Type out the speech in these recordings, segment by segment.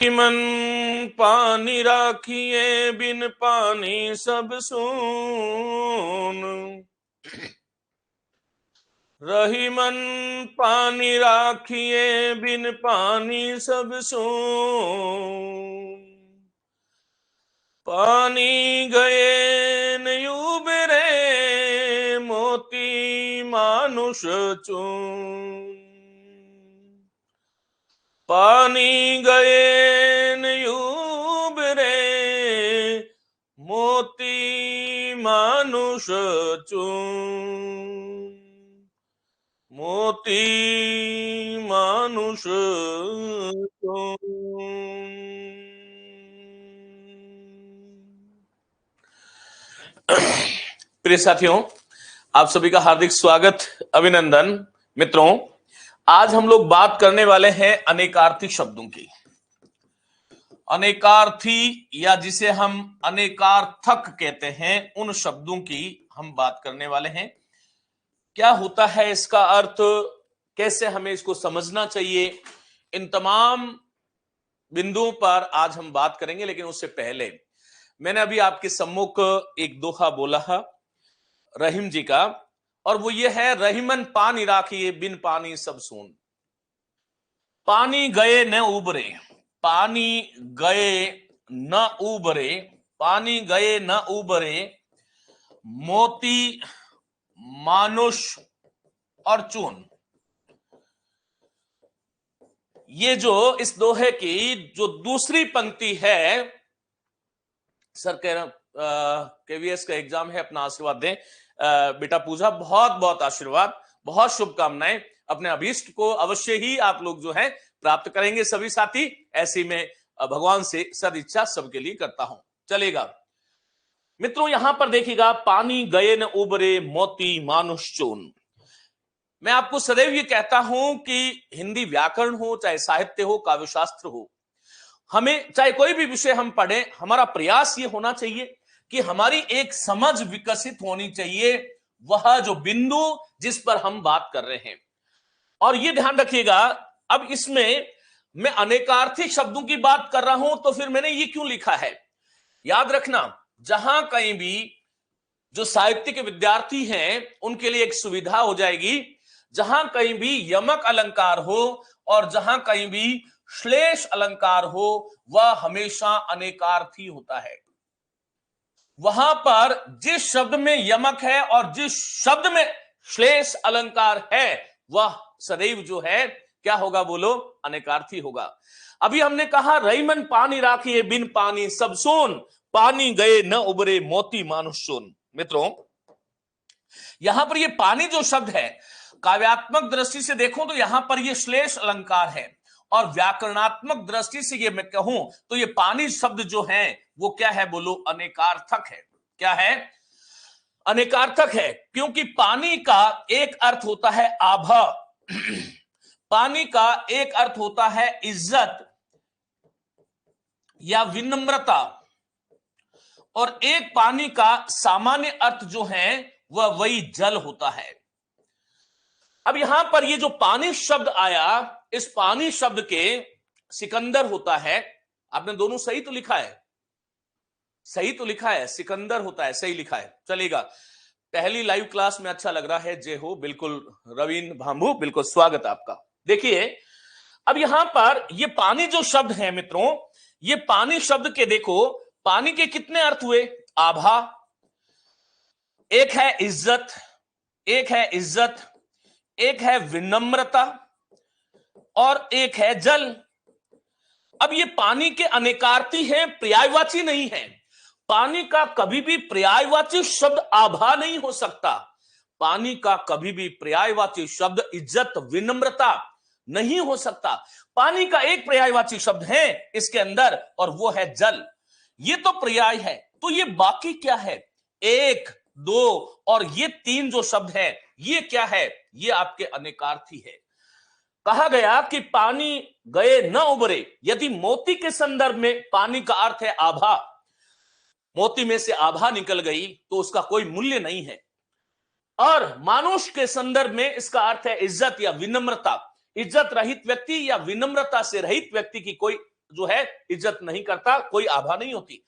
मन पानी राखिए बिन पानी सब सून। रही मन पानी राखिए बिन पानी सब सून। पानी गए न उबरे मोती मानुष चून। पानी गए न उबरे मोती मानुष चून। मोती मानुष चून। प्रिय साथियों, आप सभी का हार्दिक स्वागत, अभिनंदन। मित्रों, आज हम लोग बात करने वाले हैं अनेकार्थी शब्दों की। अनेकार्थी या जिसे हम अनेकार्थक कहते हैं, उन शब्दों की हम बात करने वाले हैं। क्या होता है इसका अर्थ, कैसे हमें इसको समझना चाहिए, इन तमाम बिंदुओं पर आज हम बात करेंगे। लेकिन उससे पहले मैंने अभी आपके सम्मुख एक दोहा बोला है रहीम जी का, और वो ये है, रहीमन पानी राखिए बिन पानी सब सून। पानी गए न उबरे, पानी गए न उबरे, पानी गए न उबरे मोती मानुष और चून। ये जो इस दोहे की जो दूसरी पंक्ति है, सर कह रहा केवीएस का एग्जाम है, अपना आशीर्वाद दें। बेटा पूजा, बहुत बहुत आशीर्वाद, बहुत शुभकामनाएं। अपने अभीष्ट को अवश्य ही आप लोग जो है प्राप्त करेंगे सभी साथी। ऐसी में भगवान से सदिच्छा सबके लिए करता हूं। चलेगा मित्रों, यहां पर देखिएगा, पानी गए न उबरे मोती मानुष चून। मैं आपको सदैव ये कहता हूं कि हिंदी व्याकरण हो, चाहे साहित्य हो, काव्य शास्त्र हो, हमें चाहे कोई भी विषय हम पढ़ें, हमारा प्रयास ये होना चाहिए कि हमारी एक समझ विकसित होनी चाहिए, वह जो बिंदु जिस पर हम बात कर रहे हैं। और ये ध्यान रखिएगा, अब इसमें मैं अनेकार्थी शब्दों की बात कर रहा हूं, तो फिर मैंने ये क्यों लिखा है, याद रखना। जहां कहीं भी जो साहित्य के विद्यार्थी हैं उनके लिए एक सुविधा हो जाएगी, जहां कहीं भी यमक अलंकार हो और जहां कहीं भी श्लेष अलंकार हो, वह हमेशा अनेकार्थी होता है। वहां पर जिस शब्द में यमक है और जिस शब्द में श्लेष अलंकार है, वह सदैव जो है क्या होगा, बोलो, अनेकार्थी होगा। अभी हमने कहा, रईमन पानी राखिए बिन पानी सब सून, पानी गए न उबरे मोती मानुष चून। मित्रों, यहां पर यह पानी जो शब्द है, काव्यात्मक दृष्टि से देखो तो यहां पर यह श्लेष अलंकार है, और व्याकरणात्मक दृष्टि से ये मैं कहूं तो ये पानी शब्द जो है वो क्या है, बोलो, अनेकार्थक है। क्या है? अनेकार्थक है, क्योंकि पानी का एक अर्थ होता है आभा, पानी का एक अर्थ होता है इज्जत या विनम्रता, और एक पानी का सामान्य अर्थ जो है वह वही जल होता है। अब यहां पर ये जो पानी शब्द आया, इस पानी शब्द के सिकंदर होता है। आपने दोनों सही तो लिखा है, सही तो लिखा है, सिकंदर होता है, सही लिखा है। चलेगा, पहली लाइव क्लास में अच्छा लग रहा है, जय हो। बिल्कुल रवीन भांभू, बिल्कुल स्वागत आपका। देखिए, अब यहां पर ये पानी जो शब्द है मित्रों, ये पानी शब्द के देखो, पानी के कितने अर्थ हुए? आभा, एक है इज्जत, एक है इज्जत, एक है विनम्रता, और एक है जल। अब ये पानी के अनेकार्थी हैं, पर्यायवाची नहीं है। पानी का कभी भी पर्यायवाची शब्द आभा नहीं हो सकता, पानी का कभी भी पर्यायवाची शब्द इज्जत विनम्रता नहीं हो सकता। पानी का एक पर्यायवाची शब्द है इसके अंदर, और वो है जल। ये तो पर्याय है, तो ये बाकी क्या है? एक, दो और ये तीन जो शब्द है, ये क्या है? ये आपके अनेकार्थी है। कहा गया कि पानी गए न उबरे। यदि मोती के संदर्भ में पानी का अर्थ है आभा, मोती में से आभा निकल गई तो उसका कोई मूल्य नहीं है। और मानुष के संदर्भ में इसका अर्थ है इज्जत या विनम्रता। इज्जत रहित व्यक्ति या विनम्रता से रहित व्यक्ति की कोई जो है इज्जत नहीं करता, कोई आभा नहीं होती।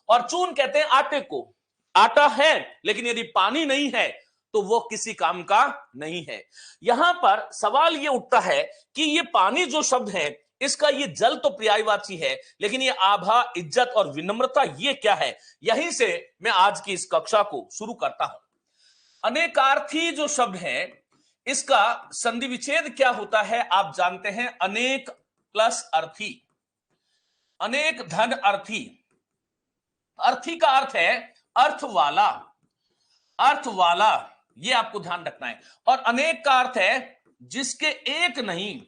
और चून कहते हैं आटे को। आटा है लेकिन यदि पानी नहीं है तो वो किसी काम का नहीं है। यहां पर सवाल ये उठता है कि ये पानी जो शब्द है, इसका ये जल तो पर्यायवाची है, लेकिन ये आभा, इज्जत और विनम्रता ये क्या है? यहीं से मैं आज की इस कक्षा को शुरू करता हूं। अनेकार्थी जो शब्द है, इसका संधि विच्छेद क्या होता है आप जानते हैं? अनेक प्लस अर्थी, अनेक धन अर्थी। अर्थी का अर्थ है अर्थ वाला, अर्थ वाला, ये आपको ध्यान रखना है। और अनेक का अर्थ है जिसके एक नहीं,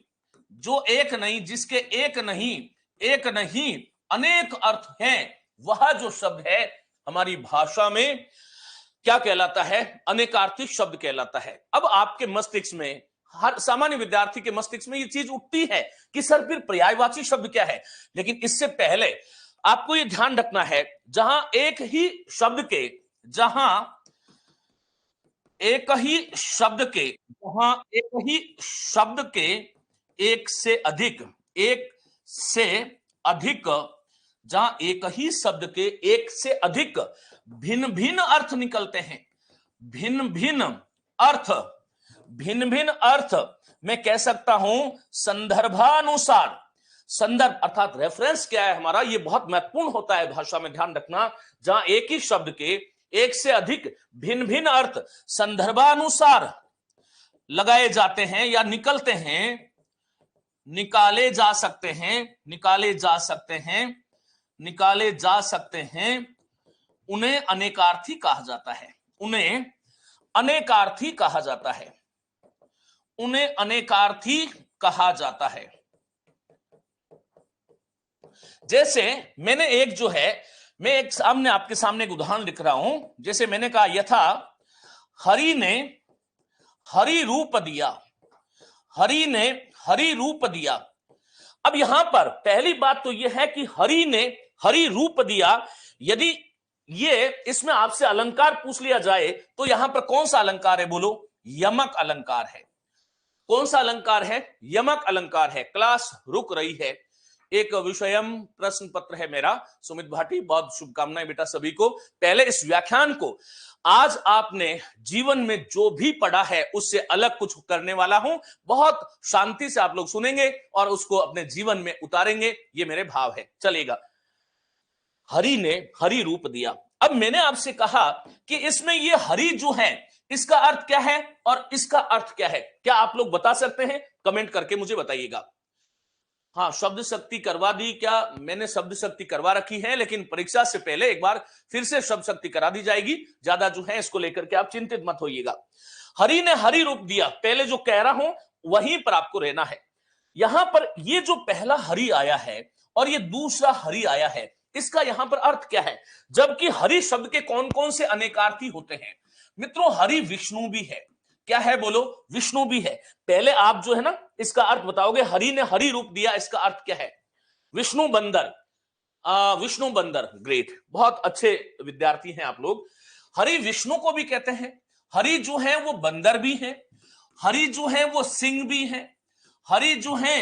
जो एक नहीं, जिसके एक नहीं, एक नहीं अनेक अर्थ हैं, वह जो शब्द है हमारी भाषा में क्या कहलाता है? अनेकार्थी शब्द कहलाता है। अब आपके मस्तिष्क में, हर सामान्य विद्यार्थी के मस्तिष्क में ये चीज उठती है कि सर फिर पर्यायवाची शब्द क्या है? लेकिन इससे पहले आपको ये ध्यान रखना है, जहां एक ही शब्द के, जहां एक ही शब्द के, जहां एक ही शब्द के एक से अधिक, एक से अधिक, जहां एक ही शब्द के एक से अधिक भिन्न भिन्न अर्थ निकलते हैं, भिन्न भिन्न अर्थ, भिन्न भिन्न अर्थ मैं कह सकता हूं संदर्भानुसार। संदर्भ अर्थात रेफरेंस क्या है हमारा, यह बहुत महत्वपूर्ण होता है भाषा में, ध्यान रखना। जहां एक ही शब्द के एक से अधिक भिन्न भिन्न अर्थ संदर्भानुसार लगाए जाते हैं या निकलते हैं, निकाले जा सकते हैं, निकाले जा सकते हैं, निकाले जा सकते हैं, उन्हें अनेकार्थी कहा जाता है। उन्हें अनेकार्थी कहा जाता है, उन्हें अनेकार्थी कहा जाता है। जैसे मैंने एक जो है, मैं एक सामने आपके सामने एक उदाहरण लिख रहा हूं। जैसे मैंने कहा यथा हरि ने हरि रूप दिया, हरि ने हरि रूप दिया। अब यहां पर पहली बात तो यह है कि हरि ने हरि रूप दिया। यदि ये इसमें आपसे अलंकार पूछ लिया जाए तो यहां पर कौन सा अलंकार है? बोलो। यमक अलंकार है। कौन सा अलंकार है? यमक अलंकार है। क्लास रुक रही है। एक विषयम प्रश्न पत्र है मेरा, सुमित भाटी, बहुत शुभकामनाएं बेटा सभी को। पहले इस व्याख्यान को आज आपने जीवन में जो भी पढ़ा है उससे अलग कुछ करने वाला हूं। बहुत शांति से आप लोग सुनेंगे और उसको अपने जीवन में उतारेंगे, ये मेरे भाव है। चलेगा। हरि ने हरि रूप दिया। अब मैंने आपसे कहा कि इसमें ये हरि जो है इसका अर्थ क्या है और इसका अर्थ क्या है? क्या आप लोग बता सकते हैं? कमेंट करके मुझे बताइएगा। हाँ, शब्द शक्ति करवा दी क्या? मैंने शब्द शक्ति करवा रखी है, लेकिन परीक्षा से पहले एक बार फिर से शब्द शक्ति करा दी जाएगी। ज्यादा जो है इसको लेकर के आप चिंतित मत होइएगा। हरि ने हरि रूप दिया, पहले जो कह रहा हूं वहीं पर आपको रहना है। यहां पर ये जो पहला हरि आया है और ये दूसरा हरि आया है, इसका यहां पर अर्थ क्या है? जबकि हरि शब्द के कौन कौन से अनेकार्थी होते हैं? मित्रों, हरि विष्णु भी है। क्या है? बोलो। विष्णु भी है। पहले आप जो है ना इसका अर्थ बताओगे। हरि ने हरि रूप दिया, इसका अर्थ क्या है? विष्णु बंदर। विष्णु बंदर, ग्रेट, बहुत अच्छे विद्यार्थी हैं आप लोग। हरि विष्णु को भी कहते हैं। हरि जो है वो बंदर भी है, हरि जो है वो सिंह भी है, हरि जो है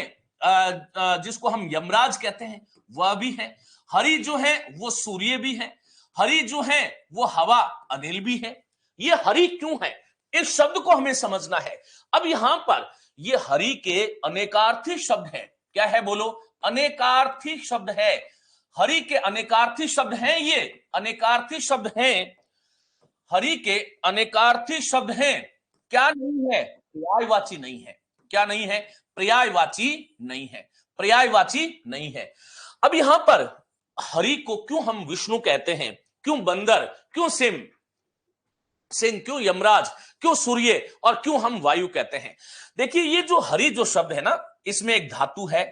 जिसको हम यमराज कहते हैं वह भी है, हरि जो है वो सूर्य भी है, हरि जो है वो हवा अनिल भी है। ये हरि क्यों है? इस शब्द को हमें समझना है। अब यहां पर ये हरि के अनेकार्थी शब्द है। क्या है? बोलो। अनेकार्थी शब्द है। हरि के अनेकार्थी शब्द हैं, ये अनेकार्थी शब्द हैं, हरि के अनेकार्थी शब्द हैं। क्या नहीं है? पर्यायवाची नहीं है। क्या नहीं है? पर्यायवाची नहीं है। पर्यायवाची नहीं है। अब यहां पर हरि को क्यों हम विष्णु कहते हैं? क्यों बंदर? क्यों सिंह? क्यों यमराज? क्यों सूर्य? और क्यों हम वायु कहते हैं? देखिए, ये जो हरि जो शब्द है ना, इसमें एक धातु है,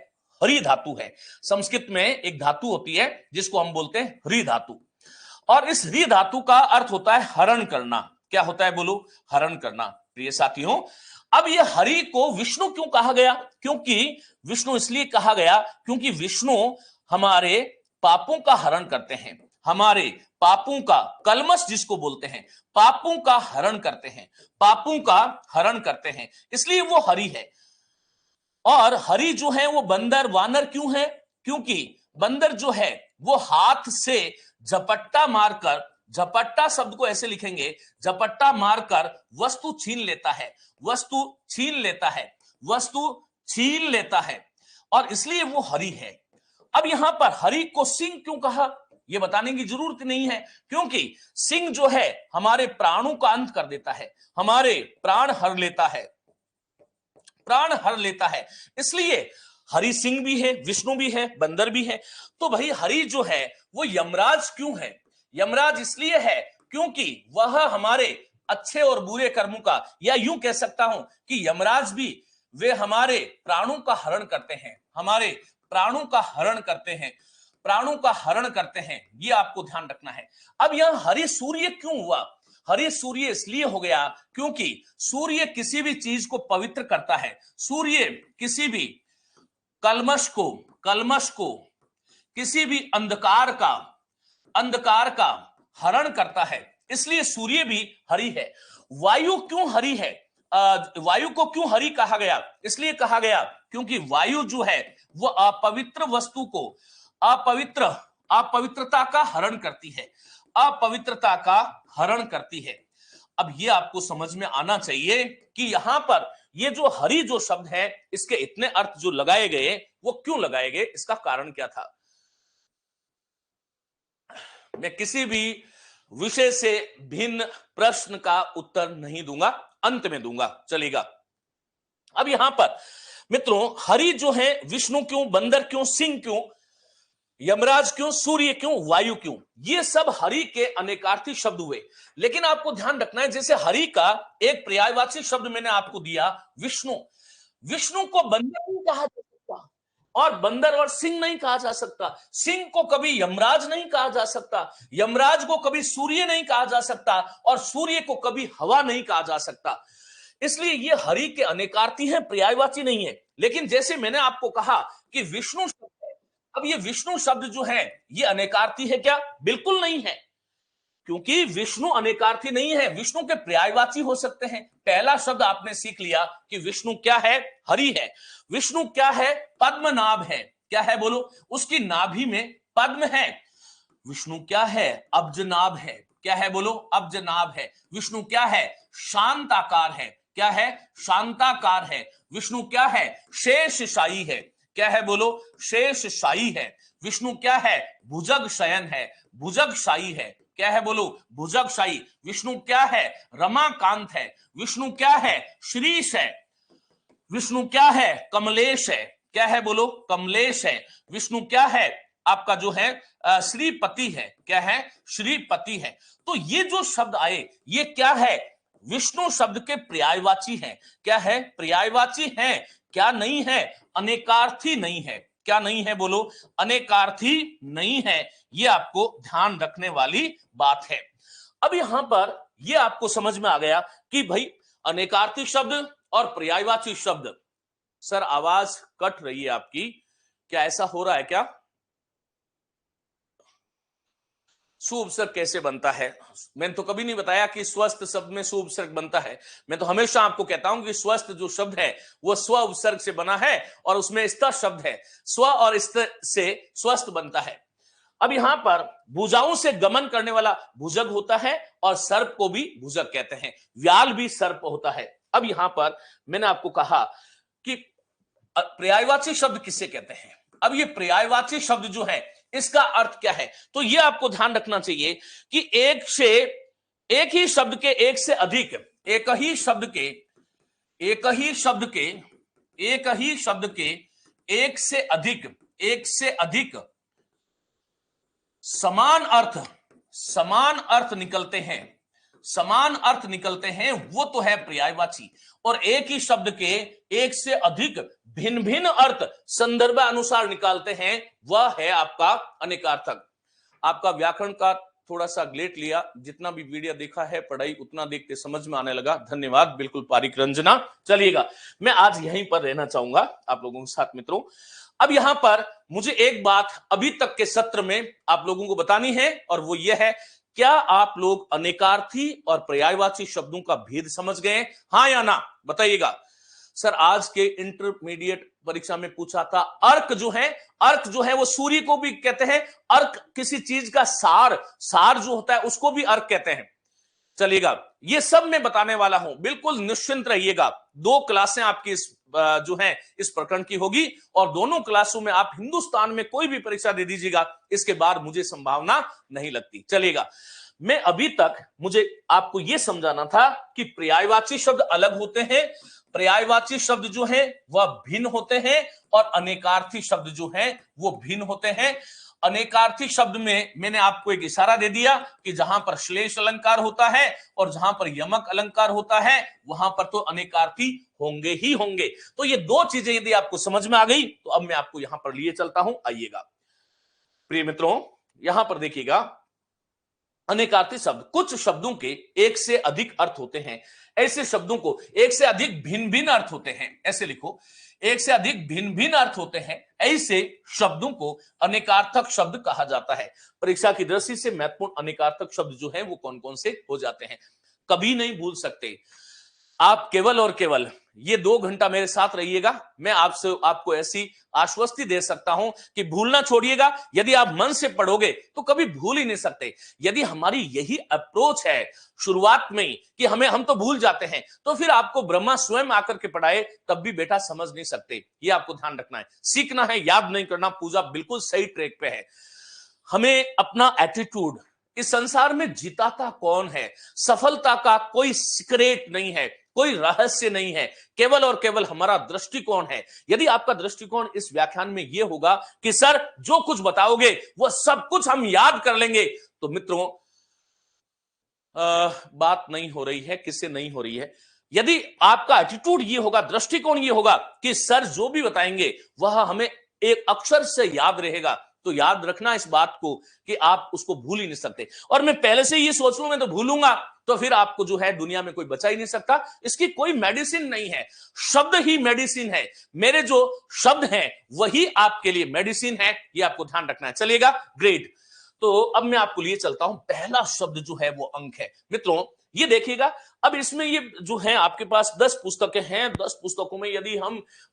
हरि धातु है। संस्कृत में एक धातु होती है जिसको हम बोलते हैं हरि धातु, और इस हरि धातु का अर्थ होता है हरण करना। क्या होता है? बोलो। हरण करना। प्रिय साथियों, अब ये हरि को विष्णु क्यों कहा गया? क्योंकि विष्णु इसलिए कहा गया क्योंकि विष्णु हमारे पापों का हरण करते हैं, हमारे पापों का, कलमश जिसको बोलते हैं, पापों का हरण करते हैं, पापों का हरण करते हैं, इसलिए वो हरि है। और हरि जो है वो बंदर वानर क्यों है? क्योंकि बंदर जो है वो हाथ से झपट्टा मारकर, झपट्टा शब्द को ऐसे लिखेंगे, झपट्टा मारकर वस्तु छीन लेता है, वस्तु छीन लेता है, वस्तु छीन लेता है, और इसलिए वो हरि है। अब यहां पर हरि को सिंह क्यों कहा, यह बताने की जरूरत नहीं है, क्योंकि सिंह जो है हमारे प्राणों का अंत कर देता है, हमारे प्राण हर लेता है, प्राण हर लेता है। इसलिए हरि सिंह भी है, विष्णु भी है, बंदर भी है। तो भाई हरि जो है वो यमराज क्यों है? यमराज इसलिए है क्योंकि वह हमारे अच्छे और बुरे कर्मों का, या यूं कह सकता हूं कि यमराज भी वे हमारे प्राणों का हरण करते हैं, हमारे प्राणों का हरण करते हैं, प्राणों का हरण करते हैं, ये आपको ध्यान रखना है। अब यहां हरि सूर्य क्यों हुआ? हरि सूर्य इसलिए हो गया क्योंकि सूर्य किसी भी चीज को पवित्र करता है, सूर्य किसी भी कलमश को किसी भी अंधकार का हरण करता है, इसलिए सूर्य भी हरि है। वायु क्यों हरि है? वायु को क्यों हरि कहा गया? इसलिए कहा गया क्योंकि वायु जो है वो अपवित्र वस्तु को, अपवित्रता का हरण करती है, अपवित्रता का हरण करती है। अब ये आपको समझ में आना चाहिए कि यहां पर ये जो हरि जो शब्द है, इसके इतने अर्थ जो लगाए गए वो क्यों लगाए गए, इसका कारण क्या था? मैं किसी भी विषय से भिन्न प्रश्न का उत्तर नहीं दूंगा, अंत में दूंगा, चलेगा। अब यहां पर मित्रों हरि जो है, विष्णु क्यों, बंदर क्यों, सिंह क्यों, यमराज क्यों, सूर्य क्यों, वायु क्यों, ये सब हरि के अनेकार्थी शब्द हुए। लेकिन आपको ध्यान रखना है, जैसे हरि का एक पर्यायवाची शब्द मैंने आपको दिया विष्णु, विष्णु को बंदर नहीं कहा जा सकता, और बंदर और सिंह नहीं कहा जा सकता, सिंह को कभी यमराज नहीं कहा जा सकता, यमराज को कभी सूर्य नहीं कहा जा सकता, और सूर्य को कभी हवा नहीं कहा जा सकता। इसलिए ये हरि के अनेकार्थी हैं, पर्यायवाची नहीं है। लेकिन जैसे मैंने आपको कहा कि विष्णु शब्द है, अब ये विष्णु शब्द जो है ये अनेकार्थी है क्या? बिल्कुल नहीं है, क्योंकि विष्णु अनेकार्थी नहीं है, विष्णु के पर्यायवाची हो सकते हैं। पहला शब्द आपने सीख लिया कि विष्णु क्या है? हरि है। विष्णु क्या है? पद्मनाभ है। क्या है बोलो? उसकी नाभि में पद्म है। विष्णु क्या है? अब्जनाभ है। क्या है बोलो? अब्जनाभ है। विष्णु क्या है? शांताकार है। क्या है? शांताकार है। विष्णु क्या है? शेषशायी है। क्या है बोलो? शेषशायी है। विष्णु क्या है? भुजग शयन है, भुजगशायी है। क्या है बोलो? भुजगशायी। विष्णु क्या है? रमाकांत है। विष्णु क्या है? श्रीश है। विष्णु क्या है? कमलेश है। क्या है बोलो? कमलेश है। विष्णु क्या है? आपका जो है श्रीपति है। क्या है? श्रीपति है। तो ये जो शब्द आए ये क्या है? विष्णु शब्द के पर्यायवाची हैं। क्या है? पर्यायवाची हैं। क्या नहीं है? अनेकार्थी नहीं है। क्या नहीं है बोलो? अनेकार्थी नहीं है। ये आपको ध्यान रखने वाली बात है। अब यहां पर ये आपको समझ में आ गया कि भाई अनेकार्थी शब्द और पर्यायवाची शब्द। सर आवाज कट रही है आपकी, क्या ऐसा हो रहा है क्या? सुउपसर्ग कैसे बनता है? मैंने तो कभी नहीं बताया कि स्वस्थ शब्द में सुउपसर्ग बनता है। मैं तो हमेशा आपको कहता हूं कि स्वस्थ जो शब्द है वो स्व उपसर्ग से बना है, और उसमें स्त शब्द है, स्व और स्त से स्वस्थ बनता है। अब यहां पर भुजाओं से गमन करने वाला भुजग होता है, और सर्प को भी भुजग कहते हैं, व्याल भी सर्प होता है। अब यहां पर मैंने आपको कहा कि पर्यायवाची शब्द किसे कहते हैं। अब ये पर्यायवाची शब्द जो है इसका अर्थ क्या है? तो ये आपको ध्यान रखना चाहिए कि एक ही शब्द के एक से अधिक, एक ही शब्द के एक से अधिक समान अर्थ निकलते हैं, समान अर्थ निकलते हैं, वो तो है पर्यायवाची। और एक ही शब्द के एक से अधिक भिन्न भिन्न अर्थ संदर्भ अनुसार निकालते हैं, वह है आपका अनेकार्थक। आपका व्याकरण का थोड़ा सा ग्लेट लिया, जितना भी वीडियो देखा है पढ़ाई उतना देख के समझ में आने लगा, धन्यवाद, बिल्कुल पारिक रंजना। चलिएगा, मैं आज यहीं पर रहना चाहूंगा आप लोगों के साथ मित्रों। अब यहां पर मुझे एक बात अभी तक के सत्र में आप लोगों को बतानी है, और वो ये है, क्या आप लोग अनेकार्थी और पर्यायवाची शब्दों का भेद समझ गए? हाँ या ना बताइएगा। सर आज के इंटरमीडिएट परीक्षा में पूछा था, अर्क जो है वो सूर्य को भी कहते हैं। अर्क किसी चीज का सार जो होता है उसको भी अर्क कहते हैं। चलिएगा, ये सब मैं बताने वाला हूं, बिल्कुल निश्चिंत रहिएगा। 2 क्लासें आपकी जो है इस प्रकरण की होगी और दोनों क्लासों में आप हिंदुस्तान में कोई भी परीक्षा दे दीजिएगा, इसके बाद मुझे संभावना नहीं लगती। चलिएगा, मैं अभी तक मुझे आपको यह समझाना था कि पर्यायवाची शब्द अलग होते हैं, पर्यायवाची शब्द जो है वह भिन्न होते हैं और अनेकार्थी शब्द जो है वो भिन्न होते हैं। अनेकार्थी शब्द में मैंने आपको एक इशारा दे दिया कि जहां पर श्लेष अलंकार होता है और जहां पर यमक अलंकार होता है वहां पर तो अनेकार्थी होंगे ही होंगे। तो ये 2 चीजें यदि आपको समझ में आ गई तो अब मैं आपको यहां पर लिए चलता हूं। आइएगा प्रिय मित्रों, यहां पर देखिएगा, अनेकार्थी शब्द, कुछ शब्दों के एक से अधिक अर्थ होते हैं, ऐसे शब्दों को एक से अधिक भिन्न भिन्न अर्थ होते हैं, ऐसे लिखो, एक से अधिक भिन्न भिन्न अर्थ होते हैं, ऐसे शब्दों को अनेकार्थक शब्द कहा जाता है। परीक्षा की दृष्टि से महत्वपूर्ण अनेकार्थक शब्द जो है वो कौन कौन से हो जाते हैं, कभी नहीं भूल सकते। आप केवल और केवल ये 2 घंटा मेरे साथ रहिएगा, मैं आपको ऐसी आश्वस्ति दे सकता हूं कि भूलना छोड़िएगा। यदि आप मन से पढ़ोगे तो कभी भूल ही नहीं सकते। यदि हमारी यही अप्रोच है शुरुआत में ही कि हम तो भूल जाते हैं, तो फिर आपको ब्रह्मा स्वयं आकर के पढ़ाए तब भी बेटा समझ नहीं सकते। ये आपको ध्यान रखना है, सीखना है, याद नहीं करना। पूजा बिल्कुल सही ट्रैक पे है। हमें अपना एटीट्यूड, इस संसार में जिताता कौन है, सफलता का कोई सीक्रेट नहीं है, कोई रहस्य नहीं है, केवल और केवल हमारा दृष्टिकोण है। यदि आपका दृष्टिकोण इस व्याख्यान में यह होगा कि सर जो कुछ बताओगे वो सब कुछ हम याद कर लेंगे, तो मित्रों बात नहीं हो रही है, किससे नहीं हो रही है। यदि आपका एटीट्यूड ये होगा, दृष्टिकोण ये होगा कि सर जो भी बताएंगे वह हमें एक अक्षर से याद रहेगा, तो याद रखना इस बात को कि आप उसको भूल ही नहीं सकते। और मैं पहले से ये सोच लूं मैं तो भूलूंगा, तो फिर आपको जो है दुनिया में कोई बचा ही नहीं सकता। इसकी कोई मेडिसिन नहीं है, शब्द ही मेडिसिन है। मेरे जो शब्द हैं वही आपके लिए मेडिसिन है, ये आपको ध्यान रखना है। चलिएगा, ग्रेट। तो अब मैं आपको लिए चलता हूं, पहला शब्द जो है वो अंक है। मित्रों ये देखिएगा, अब इसमें ये जो है आपके पास 10 पुस्तकें हैं, 10 पुस्तकों में यदि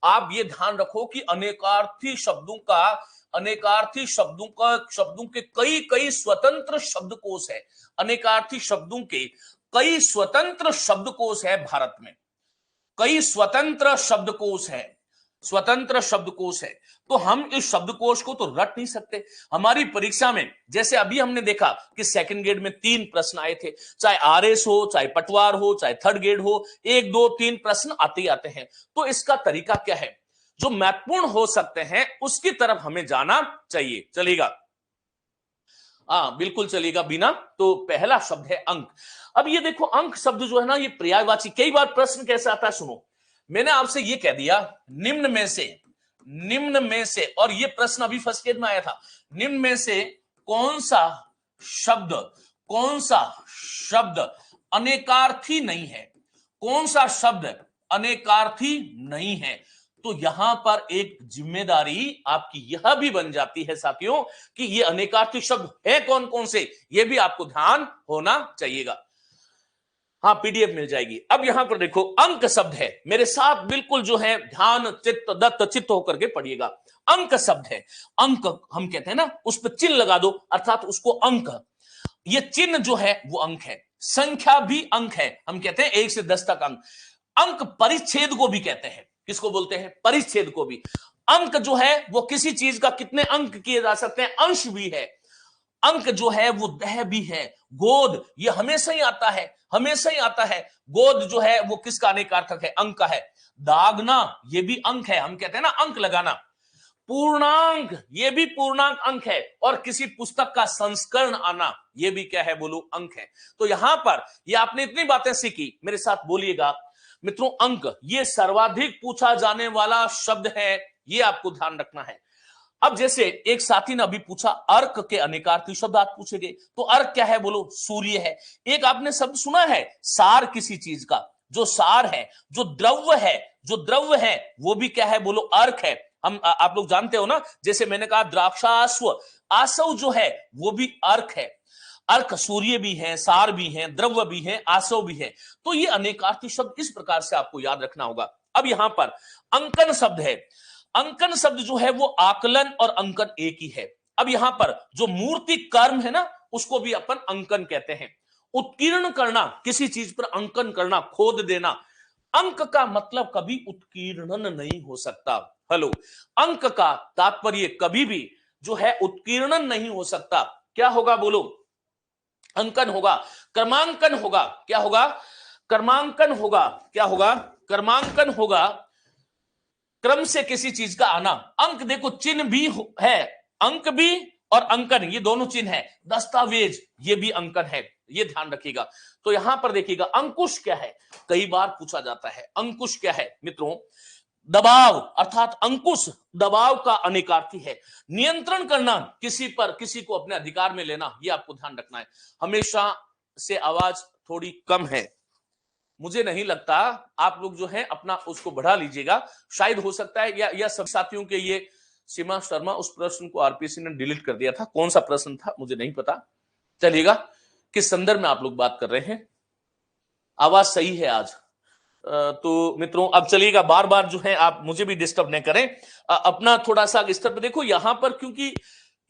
आप ये ध्यान रखो कि अनेकार्थी शब्दों के कई स्वतंत्र शब्दकोश है। अनेकार्थी शब्दों के कई स्वतंत्र शब्दकोश है भारत में, कई स्वतंत्र शब्दकोश है। तो हम इस शब्दकोश को तो रट नहीं सकते। हमारी परीक्षा में जैसे अभी हमने देखा कि सेकंड ग्रेड में 3 प्रश्न आए थे, चाहे आरएस हो, चाहे पटवार हो, चाहे थर्ड ग्रेड हो, 1 2 3 प्रश्न आते ही आते हैं। तो इसका तरीका क्या है, जो महत्वपूर्ण हो सकते हैं उसकी तरफ हमें जाना चाहिए। चलेगा, बिल्कुल चलेगा बिना। तो पहला शब्द है अंक। अब ये देखो, अंक शब्द जो है ना, ये पर्यायवाची। कई बार प्रश्न कैसा आता है, सुनो, मैंने आपसे ये कह दिया निम्न में से, और ये प्रश्न अभी फर्स्ट ग्रेड में आया था, निम्न में से कौन सा शब्द अनेकार्थी नहीं है, कौन सा शब्द अनेकार्थी नहीं है। तो यहां पर एक जिम्मेदारी आपकी यह भी बन जाती है साथियों कि ये अनेकार्थी शब्द है कौन कौन से, ये भी आपको ध्यान होना चाहिएगा। हाँ, पीडीएफ मिल जाएगी। अब यहां पर देखो, अंक शब्द है, मेरे साथ बिल्कुल जो है ध्यान चित्त होकर के पढ़िएगा। अंक शब्द है, अंक हम कहते हैं ना, उस पर चिन्ह लगा दो, अर्थात उसको अंक, ये चिन्ह जो है वो अंक है। संख्या भी अंक है, हम कहते हैं 1 से 10 तक अंक। अंक परिच्छेद को भी कहते हैं, किसको बोलते हैं, परिच्छेद को भी। अंक जो है वो किसी चीज का कितने अंक किए जा सकते हैं, अंश भी है। अंक जो है वो दह भी है, गोद, ये हमेशा ही आता है। गोद जो है वो किसका अनेकार्थक है, अंक का है। दागना, ये भी अंक है, हम कहते हैं ना अंक लगाना। पूर्णांक, ये भी पूर्णांक अंक है। और किसी पुस्तक का संस्करण आना, ये भी क्या है, बोलो, अंक है। तो यहां पर ये आपने इतनी बातें सीखी, मेरे साथ बोलिएगा मित्रों, अंक ये सर्वाधिक पूछा जाने वाला शब्द है, ये आपको ध्यान रखना है। अब जैसे एक साथी ने अभी पूछा अर्क के अनेकार्थी शब्द आप पूछेंगे, तो अर्क क्या है, बोलो, सूर्य है। एक आपने शब्द सुना है सार, किसी चीज का जो सार है, जो द्रव्य है वो भी क्या है, बोलो, अर्क है। आप लोग जानते हो ना, जैसे मैंने कहा द्राक्षास्व, आसव जो है वो भी अर्क है। अर्क सूर्य भी है, सार भी है, द्रव्य भी है, आसव भी है। तो ये अनेकार्थी शब्द इस प्रकार से आपको याद रखना होगा। अब यहां पर अंकन शब्द है, अंकन शब्द जो है वो आकलन और अंकन एक ही है। अब यहां पर जो मूर्ति कर्म है ना, उसको भी अपन अंकन कहते हैं। उत्कीर्ण करना, किसी चीज पर अंकन करना, खोद देना। अंक का मतलब कभी उत्कीर्णन नहीं हो सकता। हेलो, अंक का तात्पर्य कभी भी जो है उत्कीर्णन नहीं हो सकता। क्या होगा बोलो? अंकन होगा, क्रमांकन होगा। क्या होगा? क्रमांकन होगा। क्या होगा? क्रमांकन होगा, क्रम से किसी चीज का आना। अंक देखो चिन्ह भी है, अंक भी और अंकन ये दोनों चिन्ह है। दस्तावेज ये भी अंकन है, ये ध्यान रखिएगा। तो यहां पर देखिएगा अंकुश क्या है, कई बार पूछा जाता है। अंकुश क्या है मित्रों? दबाव, अर्थात अंकुश दबाव का अनेकार्थी है। नियंत्रण करना, किसी पर, किसी को अपने अधिकार में लेना, ये आपको ध्यान रखना है। हमेशा से आवाज थोड़ी कम है, मुझे नहीं लगता आप लोग जो है अपना उसको बढ़ा लीजिएगा। शायद हो सकता है या सब साथियों के ये सीमा शर्मा उस प्रश्न को आरपीसी ने डिलीट कर दिया था। कौन सा प्रश्न था मुझे नहीं पता। चलिएगा, किस संदर्भ में आप लोग बात कर रहे हैं? आवाज सही है आज? तो मित्रों अब चलिएगा, बार बार जो है आप मुझे भी डिस्टर्ब नहीं करें। अपना थोड़ा सा स्तर पर देखो यहां पर, क्योंकि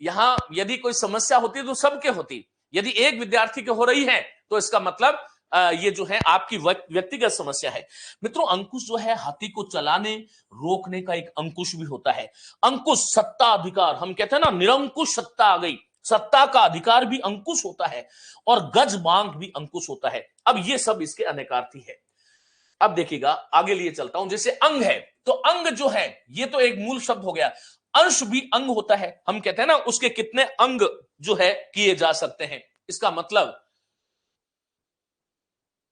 यहां यदि कोई समस्या होती तो सबके होती। यदि एक विद्यार्थी के हो रही है तो इसका मतलब ये जो है आपकी व्यक्तिगत समस्या है। मित्रों अंकुश जो है हाथी को चलाने रोकने का एक अंकुश भी होता है। अंकुश सत्ता अधिकार, हम कहते हैं ना निरंकुश सत्ता आ गई, सत्ता का अधिकार भी अंकुश होता है, और गज बांग भी अंकुश होता है। अब ये सब इसके अनेकार्थी है। अब देखिएगा आगे लिए चलता हूं। जैसे अंग है, तो अंग जो है ये तो एक मूल शब्द हो गया। अंश भी अंग होता है, हम कहते हैं ना उसके कितने अंग जो है किए जा सकते हैं। इसका मतलब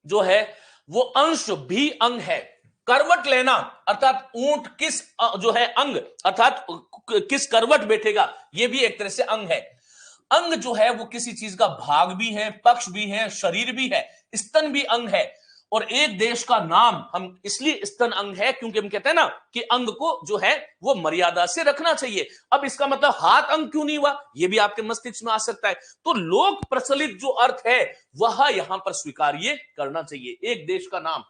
जो है वो अंश भी अंग है। करवट लेना, अर्थात ऊंट किस जो है अंग, अर्थात किस करवट बैठेगा, ये भी एक तरह से अंग है। अंग जो है वो किसी चीज का भाग भी है, पक्ष भी है, शरीर भी है। स्तन भी अंग है। और एक देश का नाम हम इसलिए स्तन अंग है क्योंकि हम कहते हैं ना कि अंग को जो है वो मर्यादा से रखना चाहिए। अब इसका मतलब हाथ अंग क्यों नहीं हुआ, ये भी आपके मस्तिष्क में आ सकता है। तो लोक प्रचलित जो अर्थ है वह यहां पर स्वीकार्य करना चाहिए। एक देश का नाम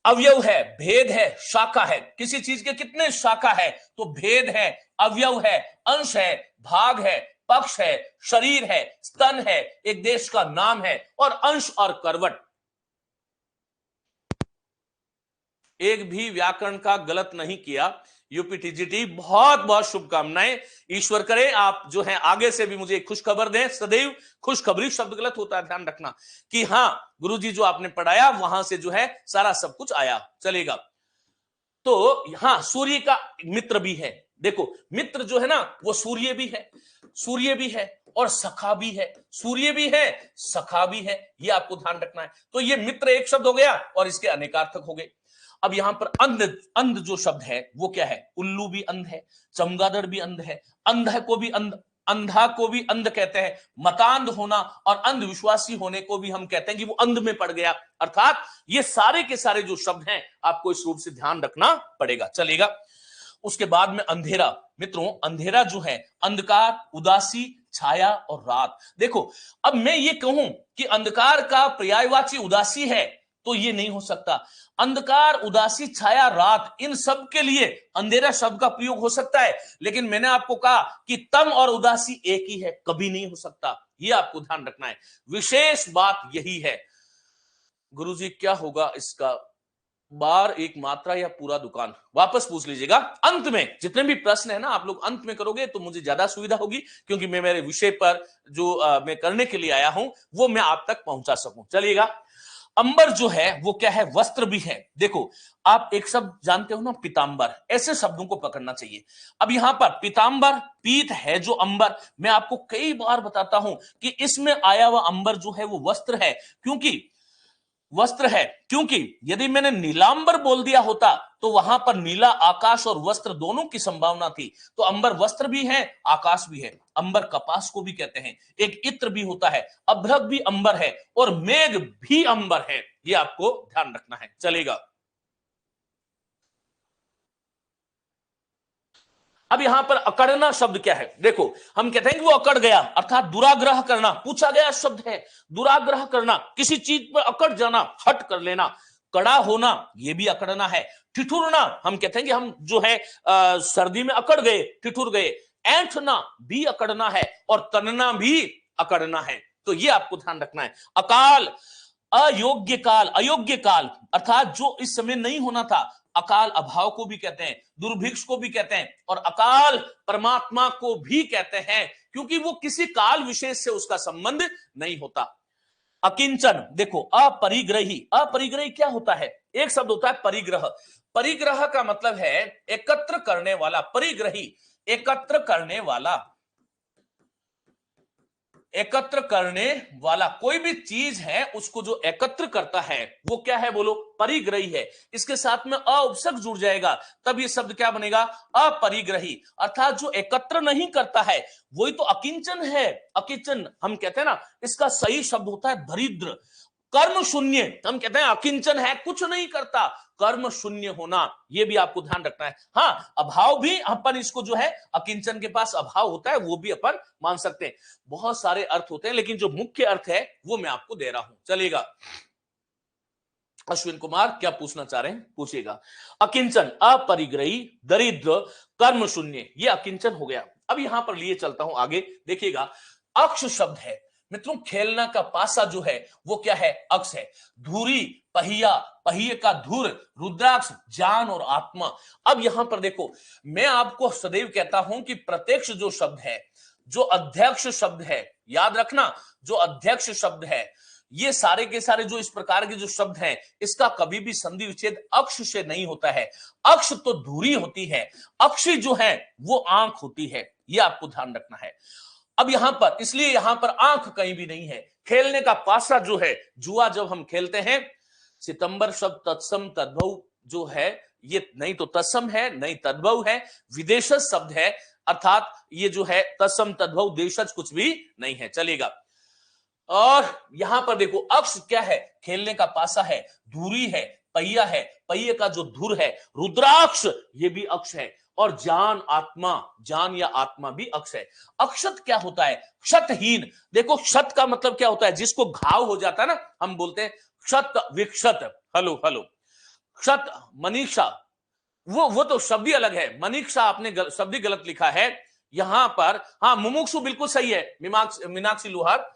अवयव है, भेद है, शाखा है। किसी चीज के कितने शाखा है, तो भेद है, अवयव है, अंश है, भाग है, पक्ष है, शरीर है, स्तन है, एक देश का नाम है, और अंश और करवट। एक भी व्याकरण का गलत नहीं किया। यूपीटीजीटी बहुत बहुत शुभकामनाएं। ईश्वर करे आप जो है आगे से भी मुझे खुशखबर दें। सदैव खुशखबरी शब्द गलत होता है, ध्यान रखना कि हाँ गुरुजी जो आपने पढ़ाया वहां से जो है सारा सब कुछ आया। चलेगा। तो हाँ सूर्य का मित्र भी है। देखो मित्र जो है ना वो सूर्य भी है, सूर्य भी है और सखा भी है। सूर्य भी है, सखा भी है, ये आपको ध्यान रखना है। तो ये मित्र एक शब्द हो गया और इसके अनेकार्थक हो गए। अब यहां पर अंध, अंध जो शब्द है वो क्या है? उल्लू भी अंध है, चमगादड़ भी अंध है, अंध को भी अंध, अंधा को भी अंध कहते हैं। मतांध होना और अंधविश्वासी होने को भी हम कहते हैं कि वो अंध में पड़ गया। अर्थात ये सारे के सारे जो शब्द हैं आपको इस रूप से ध्यान रखना पड़ेगा। चलेगा। उसके बाद में अंधेरा। मित्रों अंधेरा जो है अंधकार, उदासी, छाया और रात। देखो अब मैं ये कहूं कि अंधकार का पर्यायवाची उदासी है तो ये नहीं हो सकता। अंधकार, उदासी, छाया, रात, इन सब के लिए अंधेरा शब्द का प्रयोग हो सकता है, लेकिन मैंने आपको कहा कि तम और उदासी एक ही है, कभी नहीं हो सकता। ये आपको ध्यान रखना है। विशेष बात यही है। गुरुजी क्या होगा इसका? बार, एक मात्रा या पूरा दुकान? वापस पूछ लीजिएगा। अंत में जितने भी प्रश्न है ना आप लोग अंत में करोगे तो मुझे ज्यादा सुविधा होगी, क्योंकि मैं मेरे विषय पर जो मैं करने के लिए आया हूं वो मैं आप तक पहुंचा सकूं। चलिएगा। अंबर जो है वो क्या है? वस्त्र भी है। देखो आप एक शब्द जानते हो ना, पीतांबर, ऐसे शब्दों को पकड़ना चाहिए। अब यहां पर पीतांबर, पीत है जो अंबर, मैं आपको कई बार बताता हूं कि इसमें आया हुआ अंबर जो है वो वस्त्र है, क्योंकि वस्त्र है। क्योंकि यदि मैंने नीलांबर बोल दिया होता तो वहां पर नीला आकाश और वस्त्र दोनों की संभावना थी। तो अंबर वस्त्र भी है, आकाश भी है। अंबर कपास को भी कहते हैं, एक इत्र भी होता है, अभ्रक भी अंबर है और मेघ भी अंबर है। ये आपको ध्यान रखना है। चलेगा। अब यहां पर अकड़ना शब्द क्या है? देखो हम कहते हैं कि वो अकड़ गया, अर्थात दुराग्रह करना। पूछा गया शब्द है दुराग्रह करना, किसी चीज पर अकड़ जाना, हट कर लेना। कड़ा होना ये भी अकड़ना है। ठिठुरना, हम कहते हैं कि हम जो है सर्दी में अकड़ गए, ठिठुर गए। ऐंठना भी अकड़ना है और तनना भी अकड़ना है, तो ये आपको ध्यान रखना है। अकाल, अयोग्य काल, अयोग्य काल अर्थात जो इस समय नहीं होना था। अकाल अभाव को भी कहते हैं, दुर्भिक्ष को भी कहते हैं, और अकाल परमात्मा को भी कहते हैं, क्योंकि वो किसी काल विशेष से उसका संबंध नहीं होता। अकिंचन, देखो अपरिग्रही, अपरिग्रही क्या होता है? एक शब्द होता है परिग्रह। परिग्रह का मतलब है एकत्र करने वाला। परिग्रही एकत्र करने वाला, एकत्र करने वाला। कोई भी चीज है उसको जो एकत्र करता है वो क्या है? बोलो, परिग्रही है। इसके साथ में अ उपसर्ग जुड़ जाएगा, तब ये शब्द क्या बनेगा? अपरिग्रही। अर्थात जो एकत्र नहीं करता है वही तो अकिंचन है। अकिंचन हम कहते हैं ना, इसका सही शब्द होता है दरिद्र। कर्म शून्य, हम कहते हैं अकिंचन है, कुछ नहीं करता, कर्म शून्य होना, यह भी आपको ध्यान रखना है। हाँ, अभाव भी अपन इसको जो है, अकिंचन के पास अभाव होता है, वो भी अपन मान सकते हैं। बहुत सारे अर्थ होते हैं, लेकिन जो मुख्य अर्थ है वो मैं आपको दे रहा हूं। चलेगा, अश्विन कुमार क्या पूछना चाह रहे हैं, पूछिएगा। अकिंचन, अपरिग्रही, दरिद्र, कर्म शून्य, ये अकिंचन हो गया। अब यहां पर लिए चलता हूं आगे, देखिएगा। अक्ष शब्द है मित्रों, खेलना का पासा जो है वो क्या है? अक्ष है। धुरी, पहिया, पहिए का धुर, रुद्राक्ष, जान और आत्मा। अब यहां पर देखो, मैं आपको सदैव कहता हूं कि प्रत्यक्ष जो शब्द है, जो अध्यक्ष शब्द है, याद रखना, जो अध्यक्ष शब्द है, ये सारे के सारे जो इस प्रकार के जो शब्द हैं, इसका कभी भी संधि विच्छेद अक्ष से नहीं होता है। अक्ष तो धुरी होती है, अक्षी जो है वो आंख होती है, ये आपको ध्यान रखना है। अब यहां पर, इसलिए यहां पर आंख कहीं भी नहीं है। खेलने का पासा जो है, जुआ जब हम खेलते हैं, सितंबर शब्द तत्सम तद्भव जो है, ये नहीं तो तत्सम है, नहीं तद्भव है, विदेशज शब्द है, अर्थात ये जो है तत्सम तद्भव, देशज कुछ भी नहीं है। चलेगा, और यहां पर देखो, अक्ष क्या है? खेलने का पासा है, धुरी है, पहिया है, पहिए का जो धुर है, रुद्राक्ष ये भी अक्ष है, और जान, आत्मा, जान या आत्मा भी अक्ष है। अक्षत क्या होता है? क्षतहीन। देखो, क्षत का मतलब क्या होता है? जिसको घाव हो जाता है ना, हम बोलते हैं क्षत विक्षत। हेलो हेलो, क्षत, मनीषा, वो तो शब्द ही अलग है। मनीषा आपने शब्द ही गलत लिखा है यहां पर। हाँ, मुमुक्षु बिल्कुल सही है, मीनाक्षी लोहार,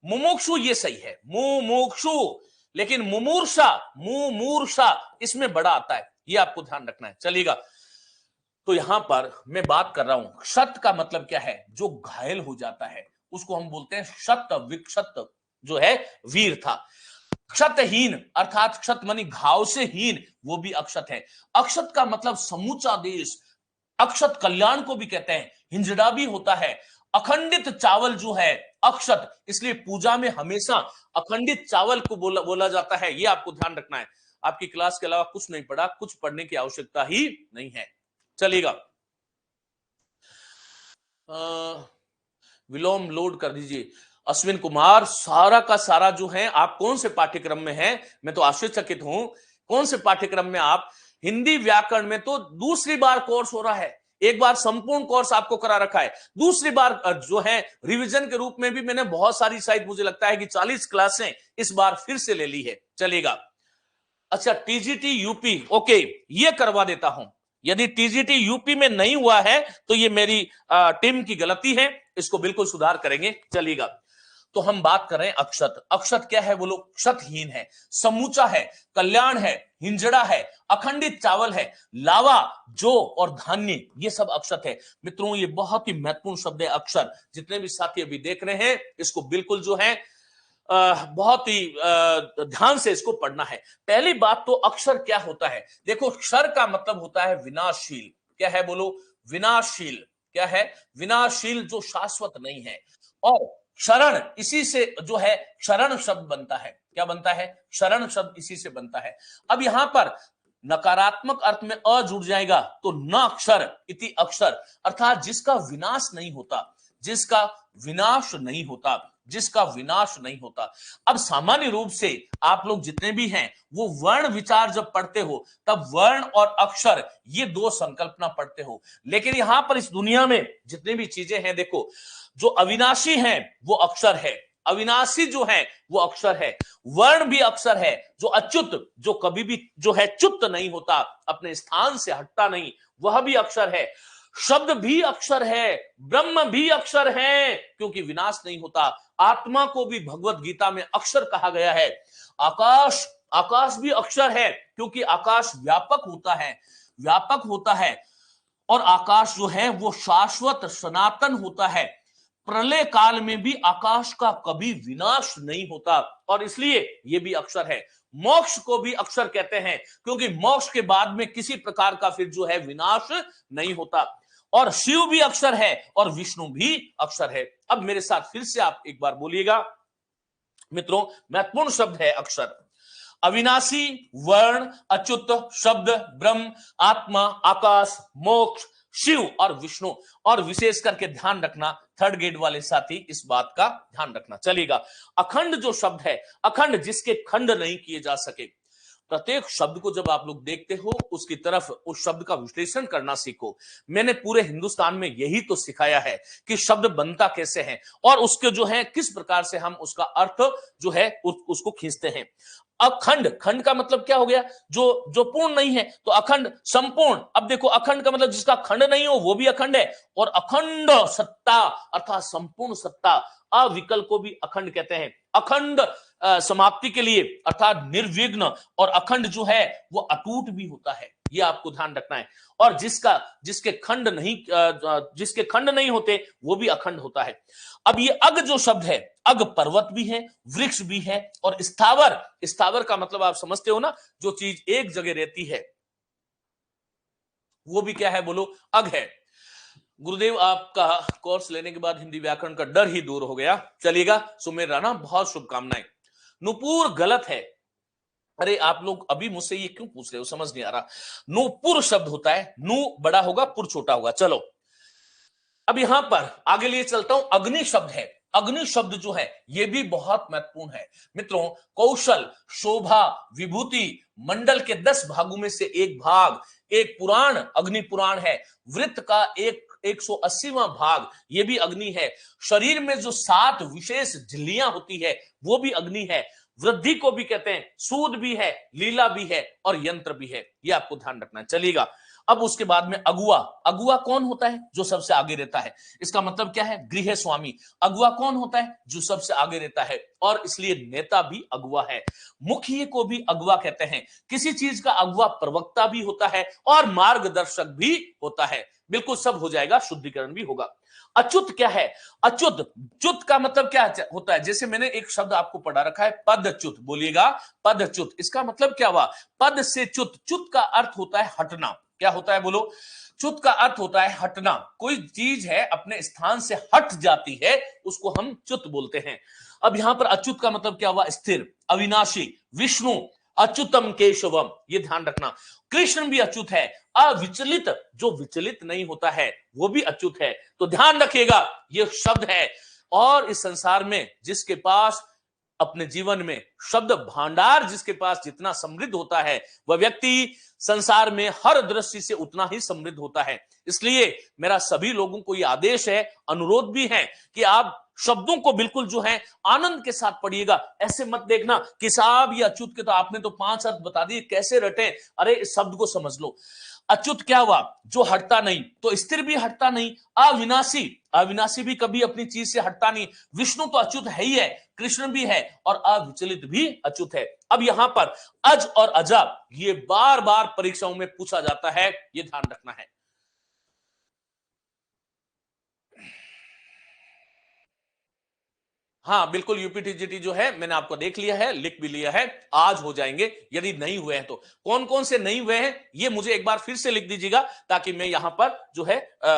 मुमुक्षु ये सही है, मुमुक्षु, लेकिन मुमूर्षा, मुमूर्षा इसमें बड़ा आता है, ये आपको ध्यान रखना है। चलेगा, तो यहां पर मैं बात कर रहा हूं, क्षत का मतलब क्या है? जो घायल हो जाता है उसको हम बोलते हैं क्षत विक्षत, जो है वीर था। क्षतहीन अर्थात क्षत मानी घाव से हीन, वो भी अक्षत है। अक्षत का मतलब समूचा देश, अक्षत कल्याण को भी कहते हैं, हिंजड़ा भी होता है। अखंडित चावल जो है अक्षत, इसलिए पूजा में हमेशा अखंडित चावल को बोला जाता है, ये आपको ध्यान रखना है। आपकी क्लास के अलावा कुछ नहीं पढ़ा, कुछ पढ़ने की आवश्यकता ही नहीं है। चलेगा, विलोम लोड कर दीजिए। अश्विन कुमार, सारा का सारा जो है, आप कौन से पाठ्यक्रम में हैं? मैं तो आश्चर्यचकित हूं, कौन से पाठ्यक्रम में आप? हिंदी व्याकरण में तो दूसरी बार कोर्स हो रहा है। एक बार संपूर्ण कोर्स आपको करा रखा है, दूसरी बार जो है रिवीजन के रूप में भी मैंने बहुत सारी, शायद मुझे लगता है कि 40 क्लासें इस बार फिर से ले ली है। चलेगा, अच्छा, टीजीटी यूपी, ओके, ये करवा देता हूं। यदि टीजीटी यूपी में नहीं हुआ है तो ये मेरी टीम की गलती है, इसको बिल्कुल सुधार करेंगे। चलेगा, तो हम बात कर रहे हैं अक्षत। अक्षत क्या है? बोलो, क्षतहीन है, समूचा है, कल्याण है, हिंजड़ा है, अखंडित चावल है, लावा, जौ और धान्य, ये सब अक्षत है। मित्रों, ये बहुत ही महत्वपूर्ण शब्द है अक्षर। जितने भी साथी अभी देख रहे हैं, इसको बिल्कुल जो है बहुत ही ध्यान से इसको पढ़ना है। पहली बात तो अक्षर क्या होता है? देखो, क्षर का मतलब होता है विनाशशील। क्या है? बोलो, विनाशशील। क्या है? विनाशशील, जो शाश्वत नहीं है। और शरण, इसी से जो है शरण शब्द बनता है। क्या बनता है? शरण शब्द इसी से बनता है। अब यहां पर नकारात्मक अर्थ में अ जुड़ जाएगा तो न अक्षर इति अक्षर, अर्थात जिसका विनाश नहीं होता, जिसका विनाश नहीं होता, जिसका विनाश नहीं होता। अब सामान्य रूप से आप लोग जितने भी हैं वो वर्ण विचार जब पढ़ते हो तब वर्ण और अक्षर ये दो संकल्पना पढ़ते हो, लेकिन यहां पर इस दुनिया में जितनी भी चीजें हैं, देखो, जो अविनाशी हैं वो अक्षर है, अविनाशी जो है वो अक्षर है, वर्ण भी अक्षर है, जो अच्युत, जो कभी भी जो है च्युत नहीं होता, अपने स्थान से हटता नहीं, वह भी अक्षर है, शब्द भी अक्षर है, ब्रह्म भी अक्षर है क्योंकि विनाश नहीं होता, आत्मा को भी भगवत गीता में अक्षर कहा गया है, आकाश, आकाश भी अक्षर है क्योंकि आकाश व्यापक होता है, व्यापक होता है, और आकाश जो है वो शाश्वत सनातन होता है, प्रलय काल में भी आकाश का कभी विनाश नहीं होता और इसलिए ये भी अक्षर है। मोक्ष को भी अक्षर कहते हैं क्योंकि मोक्ष के बाद में किसी प्रकार का फिर जो है विनाश नहीं होता, और शिव भी अक्षर है और विष्णु भी अक्षर है। अब मेरे साथ फिर से आप एक बार बोलिएगा मित्रों, महत्वपूर्ण शब्द है अक्षर, अविनाशी, वर्ण, अच्युत, शब्द, ब्रह्म, आत्मा, आकाश, मोक्ष, शिव और विष्णु, और विशेष करके ध्यान रखना थर्ड ग्रेड वाले साथी इस बात का ध्यान रखना चलेगा, अखंड जो शब्द है, अखंड जिसके खंड नहीं किए जा सके। प्रत्येक शब्द को जब आप लोग देखते हो उसकी तरफ उस शब्द का विश्लेषण करना सीखो। मैंने पूरे हिंदुस्तान में यही तो सिखाया है कि शब्द बनता कैसे है और उसके जो है किस प्रकार से हम उसका अर्थ जो है उसको खींचते हैं। अखंड, खंड का मतलब क्या हो गया, जो जो पूर्ण नहीं है, तो अखंड संपूर्ण। अब देखो अखंड का मतलब जिसका खंड नहीं हो वो भी अखंड है, और अखंड सत्ता अर्थात संपूर्ण सत्ता, अविकल को भी अखंड कहते हैं, अखंड समाप्ति के लिए अर्थात निर्विघ्न, और अखंड जो है वो अटूट भी होता है, ये आपको ध्यान रखना है। और जिसके खंड नहीं होते वो भी अखंड होता है। अब ये अग जो शब्द है, अग पर्वत भी है, वृक्ष भी है, और स्थावर, स्थावर का मतलब आप समझते हो ना, जो चीज एक जगह रहती है वो भी क्या है बोलो, अग है। गुरुदेव आपका कोर्स लेने के बाद हिंदी व्याकरण का डर ही दूर हो गया, चलिएगा सुमेर राणा, बहुत शुभकामनाएं। नुपुर गलत है, अरे आप लोग अभी मुझसे ये क्यों पूछ रहे हो, समझ नहीं आ रहा। नुपुर शब्द होता है, नु बड़ा होगा, पुर छोटा होगा। चलो अब यहां पर आगे लिए चलता हूं, अग्नि शब्द है, अग्नि शब्द जो है ये भी बहुत महत्वपूर्ण है मित्रों। कौशल, शोभा, विभूति, मंडल के 10 भागों में से एक भाग, एक पुराण अग्नि पुराण है, वृत्त का 180वां भाग ये भी अग्नि है, शरीर में जो 7 विशेष झिल्लियां होती है वो भी अग्नि है, वृद्धि को भी कहते हैं, सूद भी है, लीला भी है और यंत्र भी है, ये आपको ध्यान रखना चलेगा। अब उसके बाद में अगुआ, अगुआ कौन होता है, जो सबसे आगे रहता है, इसका मतलब क्या है, गृह स्वामी। अगुआ कौन होता है, जो सबसे आगे रहता है, और इसलिए नेता भी अगुआ है। मुखिए को भी अगुआ कहते हैं, किसी चीज का अगुआ प्रवक्ता भी होता है और मार्गदर्शक भी होता है। बिल्कुल सब हो जाएगा, शुद्धिकरण भी होगा। अच्युत क्या है, अच्युत, च्युत का मतलब क्या होता है, जैसे मैंने एक शब्द आपको पढ़ा रखा है पदच्युत, बोलिएगा पदच्युत, इसका मतलब क्या हुआ, पद से च्युत, च्युत का अर्थ होता है हटना, क्या होता है बोलो, च्युत का अर्थ होता है हटना, कोई चीज है अपने स्थान से हट जाती है उसको हम च्युत बोलते हैं। अब यहां पर अच्युत का मतलब क्या हुआ, स्थिर, अविनाशी, विष्णु अच्युतम केशवम, ये ध्यान रखना। कृष्ण भी अच्युत है, अविचलित, जो विचलित नहीं होता है वो भी अच्युत है, तो ध्यान रखिएगा ये शब्द है। और इस संसार में जिसके पास अपने जीवन में शब्द भांडार, जिसके पास जितना समृद्ध होता है वह व्यक्ति संसार में हर दृष्टि से उतना ही समृद्ध होता है। इसलिए मेरा सभी लोगों को यह आदेश है, अनुरोध भी है कि आप शब्दों को बिल्कुल जो है आनंद के साथ पढ़िएगा। ऐसे मत देखना कि साहब ये अच्युत के तो आपने तो 5 अर्थ बता दिए, कैसे रटे, अरे इस शब्द को समझ लो। अच्युत क्या हुआ, जो हटता नहीं, तो स्थिर भी हटता नहीं, अविनाशी, अविनाशी भी कभी अपनी चीज से हटता नहीं, विष्णु तो अच्युत है ही है, कृष्ण भी है, और अविचलित भी अच्युत है। अब यहां पर अज और अजा ये बार बार परीक्षाओं में पूछा जाता है, ये ध्यान रखना है। हाँ बिल्कुल, यूपीटीजीटी जो है मैंने आपको देख लिया है, लिख भी लिया है, आज हो जाएंगे यदि नहीं हुए हैं तो। कौन कौन से नहीं हुए हैं ये मुझे एक बार फिर से लिख दीजिएगा ताकि मैं यहां पर जो है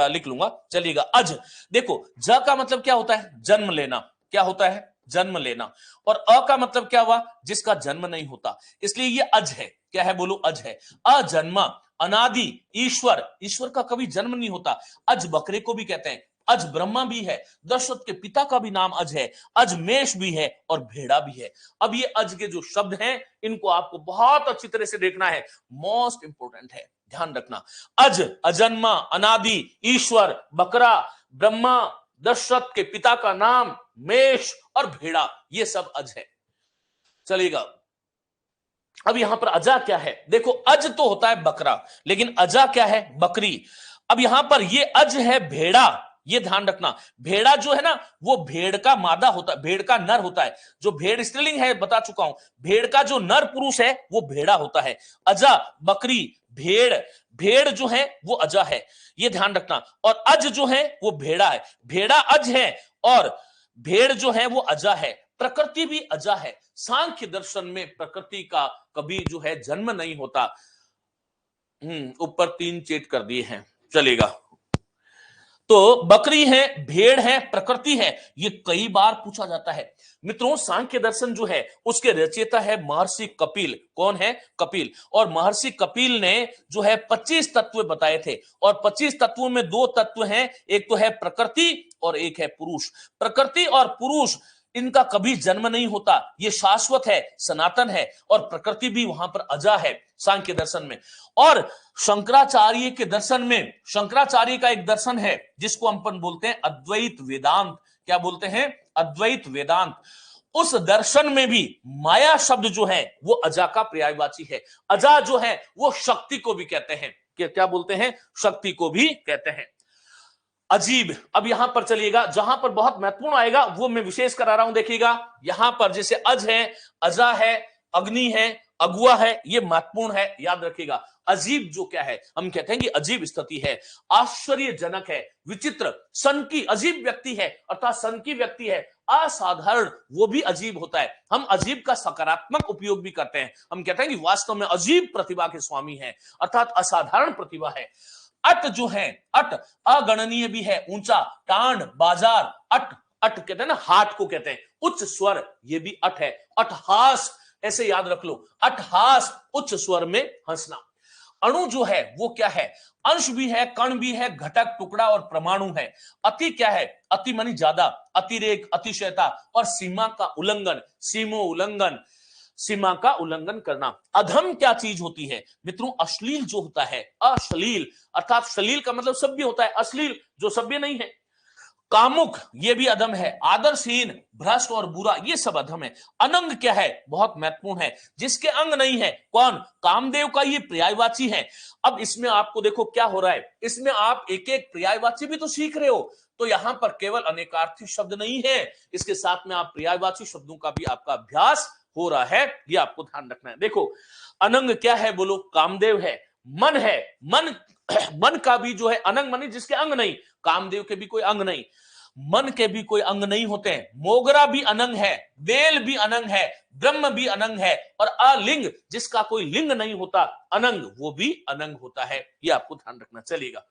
लिख लूंगा। चलिएगा, अज, देखो ज का मतलब क्या होता है, जन्म लेना, क्या होता है, जन्म लेना, और अ का मतलब क्या हुआ, जिसका जन्म नहीं होता, इसलिए ये अज है, क्या है बोलो, अज है। अजन्मा, अनादि, ईश्वर, ईश्वर का कभी जन्म नहीं होता, अज बकरे को भी कहते हैं, अज ब्रह्मा भी है, दशरथ के पिता का भी नाम अज है, अजमेश भी है और भेड़ा भी है। अब ये अज के जो शब्द हैं इनको आपको बहुत अच्छी तरह से देखना है, मोस्ट इंपोर्टेंट है, ध्यान रखना। अज, अजन्मा, अनादि, ईश्वर, बकरा, ब्रह्मा, दशरथ के पिता का नाम मेष और भेड़ा, ये सब अज है। चलेगा, अब यहां पर अजा क्या है? देखो, अज तो होता है बकरा, लेकिन अजा क्या है? बकरी। अब यहां पर ये अज है भेड़ा, ये ध्यान रखना। भेड़ा जो है ना, वो भेड़ का मादा होता है, भेड़ का नर होता है। जो भेड़ स्त्रीलिंग है बता चुका हूं, भेड़ का जो नर पुरुष है वो भेड़ा होता है। अजा बकरी, भेड़, भेड़ जो है वो अजा है, ये ध्यान रखना। और अज जो है वो भेड़ा है, भेड़ा अज है और भेड़ जो है वो अजा है। प्रकृति भी अजा है। सांख्य दर्शन में प्रकृति का कभी जो है जन्म नहीं होता। ऊपर 3 चेट कर दिए हैं, चलेगा। तो बकरी है, भेड़ है, प्रकृति है, ये कई बार पूछा जाता है। मित्रों, सांख्य दर्शन जो है उसके रचयिता है महर्षि कपिल। कौन है? कपिल। और महर्षि कपिल ने जो है 25 तत्व बताए थे, और 25 तत्वों में 2 तत्व हैं, एक तो है प्रकृति और एक है पुरुष। प्रकृति और पुरुष, इनका कभी जन्म नहीं होता, ये शाश्वत है, सनातन है, और प्रकृति भी वहां पर अजा है सांख्य दर्शन में। और शंकराचार्य के दर्शन में, शंकराचार्य का एक दर्शन है जिसको हम बोलते हैं अद्वैत वेदांत। क्या बोलते हैं? अद्वैत वेदांत। उस दर्शन में भी माया शब्द जो है वो अजा का पर्यायवाची है। अजा जो है वो शक्ति को भी कहते हैं। क्या बोलते हैं? शक्ति को भी कहते हैं। अजीब। अब यहां पर चलिएगा, जहां पर बहुत महत्वपूर्ण आएगा वो मैं विशेष करा रहा हूं, देखिएगा। यहां पर जैसे अज है, अजा है, अग्नि है, अगुआ है, ये महत्वपूर्ण है, याद रखिएगा। अजीब जो क्या है, हम कहते हैं कि अजीब स्थिति है, आश्चर्यजनक है, विचित्र, सन की, अजीब व्यक्ति है, अर्थात सन की व्यक्ति है, असाधारण, वो भी अजीब होता है। हम अजीब का सकारात्मक उपयोग भी करते हैं, हम कहते हैं कि वास्तव में अजीब प्रतिभा के स्वामी है, अर्थात असाधारण प्रतिभा है। अट जो है, अट अगणनीय भी है, ऊंचा, टांड, बाजार, अट, अट कहते हैं ना, हाट को कहते हैं, उच्च स्वर, ये भी अट है। अटहास, ऐसे याद रख लो, अटहास, उच्च स्वर में हंसना। अणु जो है वो क्या है? अंश भी है, कण भी है, घटक, टुकड़ा और परमाणु है। अति क्या है? अति मानी ज्यादा, अतिरेक, अतिशयता, और सीमा का उल्लंघन, सीमो उल्लंघन, सीमा का उल्लंघन करना। अधम क्या चीज होती है मित्रों? अश्लील जो होता है, अश्लील, अर्थात श्लील का मतलब सभ्य होता है, अश्लील जो सभ्य नहीं है। कामुक, ये भी अधम है। आदर्शहीन, भ्रष्ट और बुरा, ये सब अधम है। अनंग क्या है? बहुत महत्वपूर्ण है, जिसके अंग नहीं है। कौन? कामदेव का ये पर्यायवाची है। अब इसमें आपको देखो क्या हो रहा है, इसमें आप एक एक पर्यायवाची भी तो सीख रहे हो, तो यहां पर केवल अनेकार्थी शब्द नहीं है, इसके साथ में आप पर्यायवाची शब्दों का भी आपका अभ्यास हो रहा है, ये आपको ध्यान रखना है। देखो, अनंग क्या है? बोलो, कामदेव है। मन है, मन, मन का भी जो है अनंग मानी जिसके अंग नहीं, कामदेव के भी कोई अंग नहीं, मन के भी कोई अंग नहीं होते हैं। मोगरा भी अनंग है, वेल भी अनंग है, ब्रह्म भी अनंग है, और अलिंग जिसका कोई लिंग नहीं होता, अनंग, वो भी अनंग होता है, ये आपको ध्यान रखना चलेगा।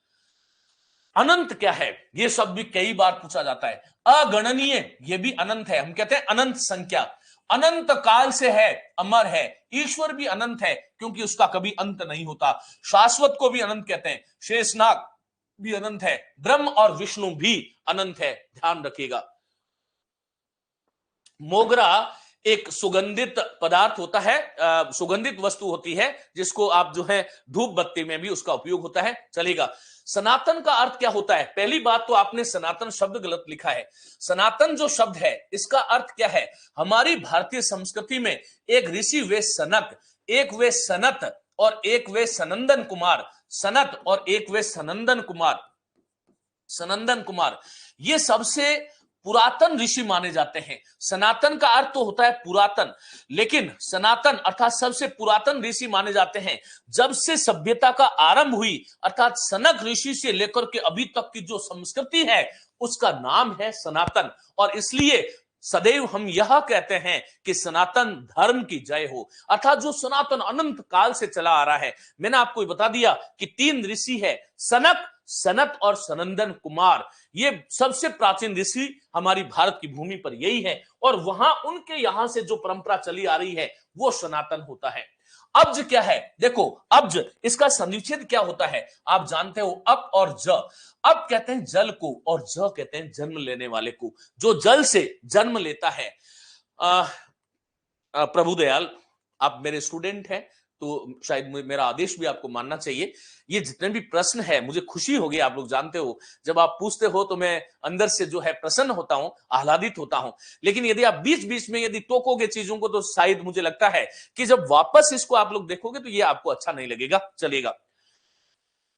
अनंत क्या है? ये सब भी कई बार पूछा जाता है। अगणनीय, ये भी अनंत है, हम कहते हैं अनंत संख्या। अनंत काल से है, अमर है। ईश्वर भी अनंत है क्योंकि उसका कभी अंत नहीं होता। शाश्वत को भी अनंत कहते हैं। शेषनाग भी अनंत है, ब्रह्म और विष्णु भी अनंत है, ध्यान रखिएगा। मोगरा एक सुगंधित पदार्थ होता है, सुगंधित वस्तु होती है, जिसको आप जो है धूप बत्ती में भी उसका उपयोग होता है, चलेगा। सनातन का अर्थ क्या होता है? पहली बात तो आपने सनातन शब्द गलत लिखा है। सनातन जो शब्द है इसका अर्थ क्या है? हमारी भारतीय संस्कृति में एक ऋषि वे सनक, एक वे सनत और एक वे सनंदन कुमार, सनत और एक वे सनंदन कुमार, सनंदन कुमार, ये सबसे पुरातन ऋषि माने जाते हैं। सनातन का अर्थ तो होता है पुरातन, लेकिन सनातन अर्थात सबसे पुरातन ऋषि माने जाते हैं। जब से सभ्यता का आरंभ हुई, अर्थात सनक ऋषि से लेकर के अभी तक की जो संस्कृति है उसका नाम है सनातन। और इसलिए सदैव हम यह कहते हैं कि सनातन धर्म की जय हो, अर्थात जो सनातन अनंत काल से चला आ रहा है। मैंने आपको बता दिया कि 3 ऋषि है, सनक, सनत और सनंदन कुमार। ये सबसे प्राचीन ऋषि हमारी भारत की भूमि पर यही है, और वहां उनके यहां से जो परंपरा चली आ रही है वो सनातन होता है। अब्ज क्या है? देखो, अब्ज, इसका सन्निच्छेद क्या होता है? आप जानते हो, अप और ज। अप कहते हैं जल को, और ज कहते हैं जन्म लेने वाले को, जो जल से जन्म लेता है। प्रभुदयाल, आप मेरे स्टूडेंट हैं, तो शायद मेरा आदेश भी आपको मानना चाहिए। ये जितने भी प्रश्न है, मुझे खुशी होगी, आप लोग जानते हो जब आप पूछते हो तो मैं अंदर से जो है प्रसन्न होता हूं, आह्लादित होता हूं। लेकिन यदि आप बीच बीच में यदि टोकोगे चीजों को, तो शायद मुझे लगता है कि जब वापस इसको आप लोग देखोगे तो ये आपको अच्छा नहीं लगेगा। चलेगा।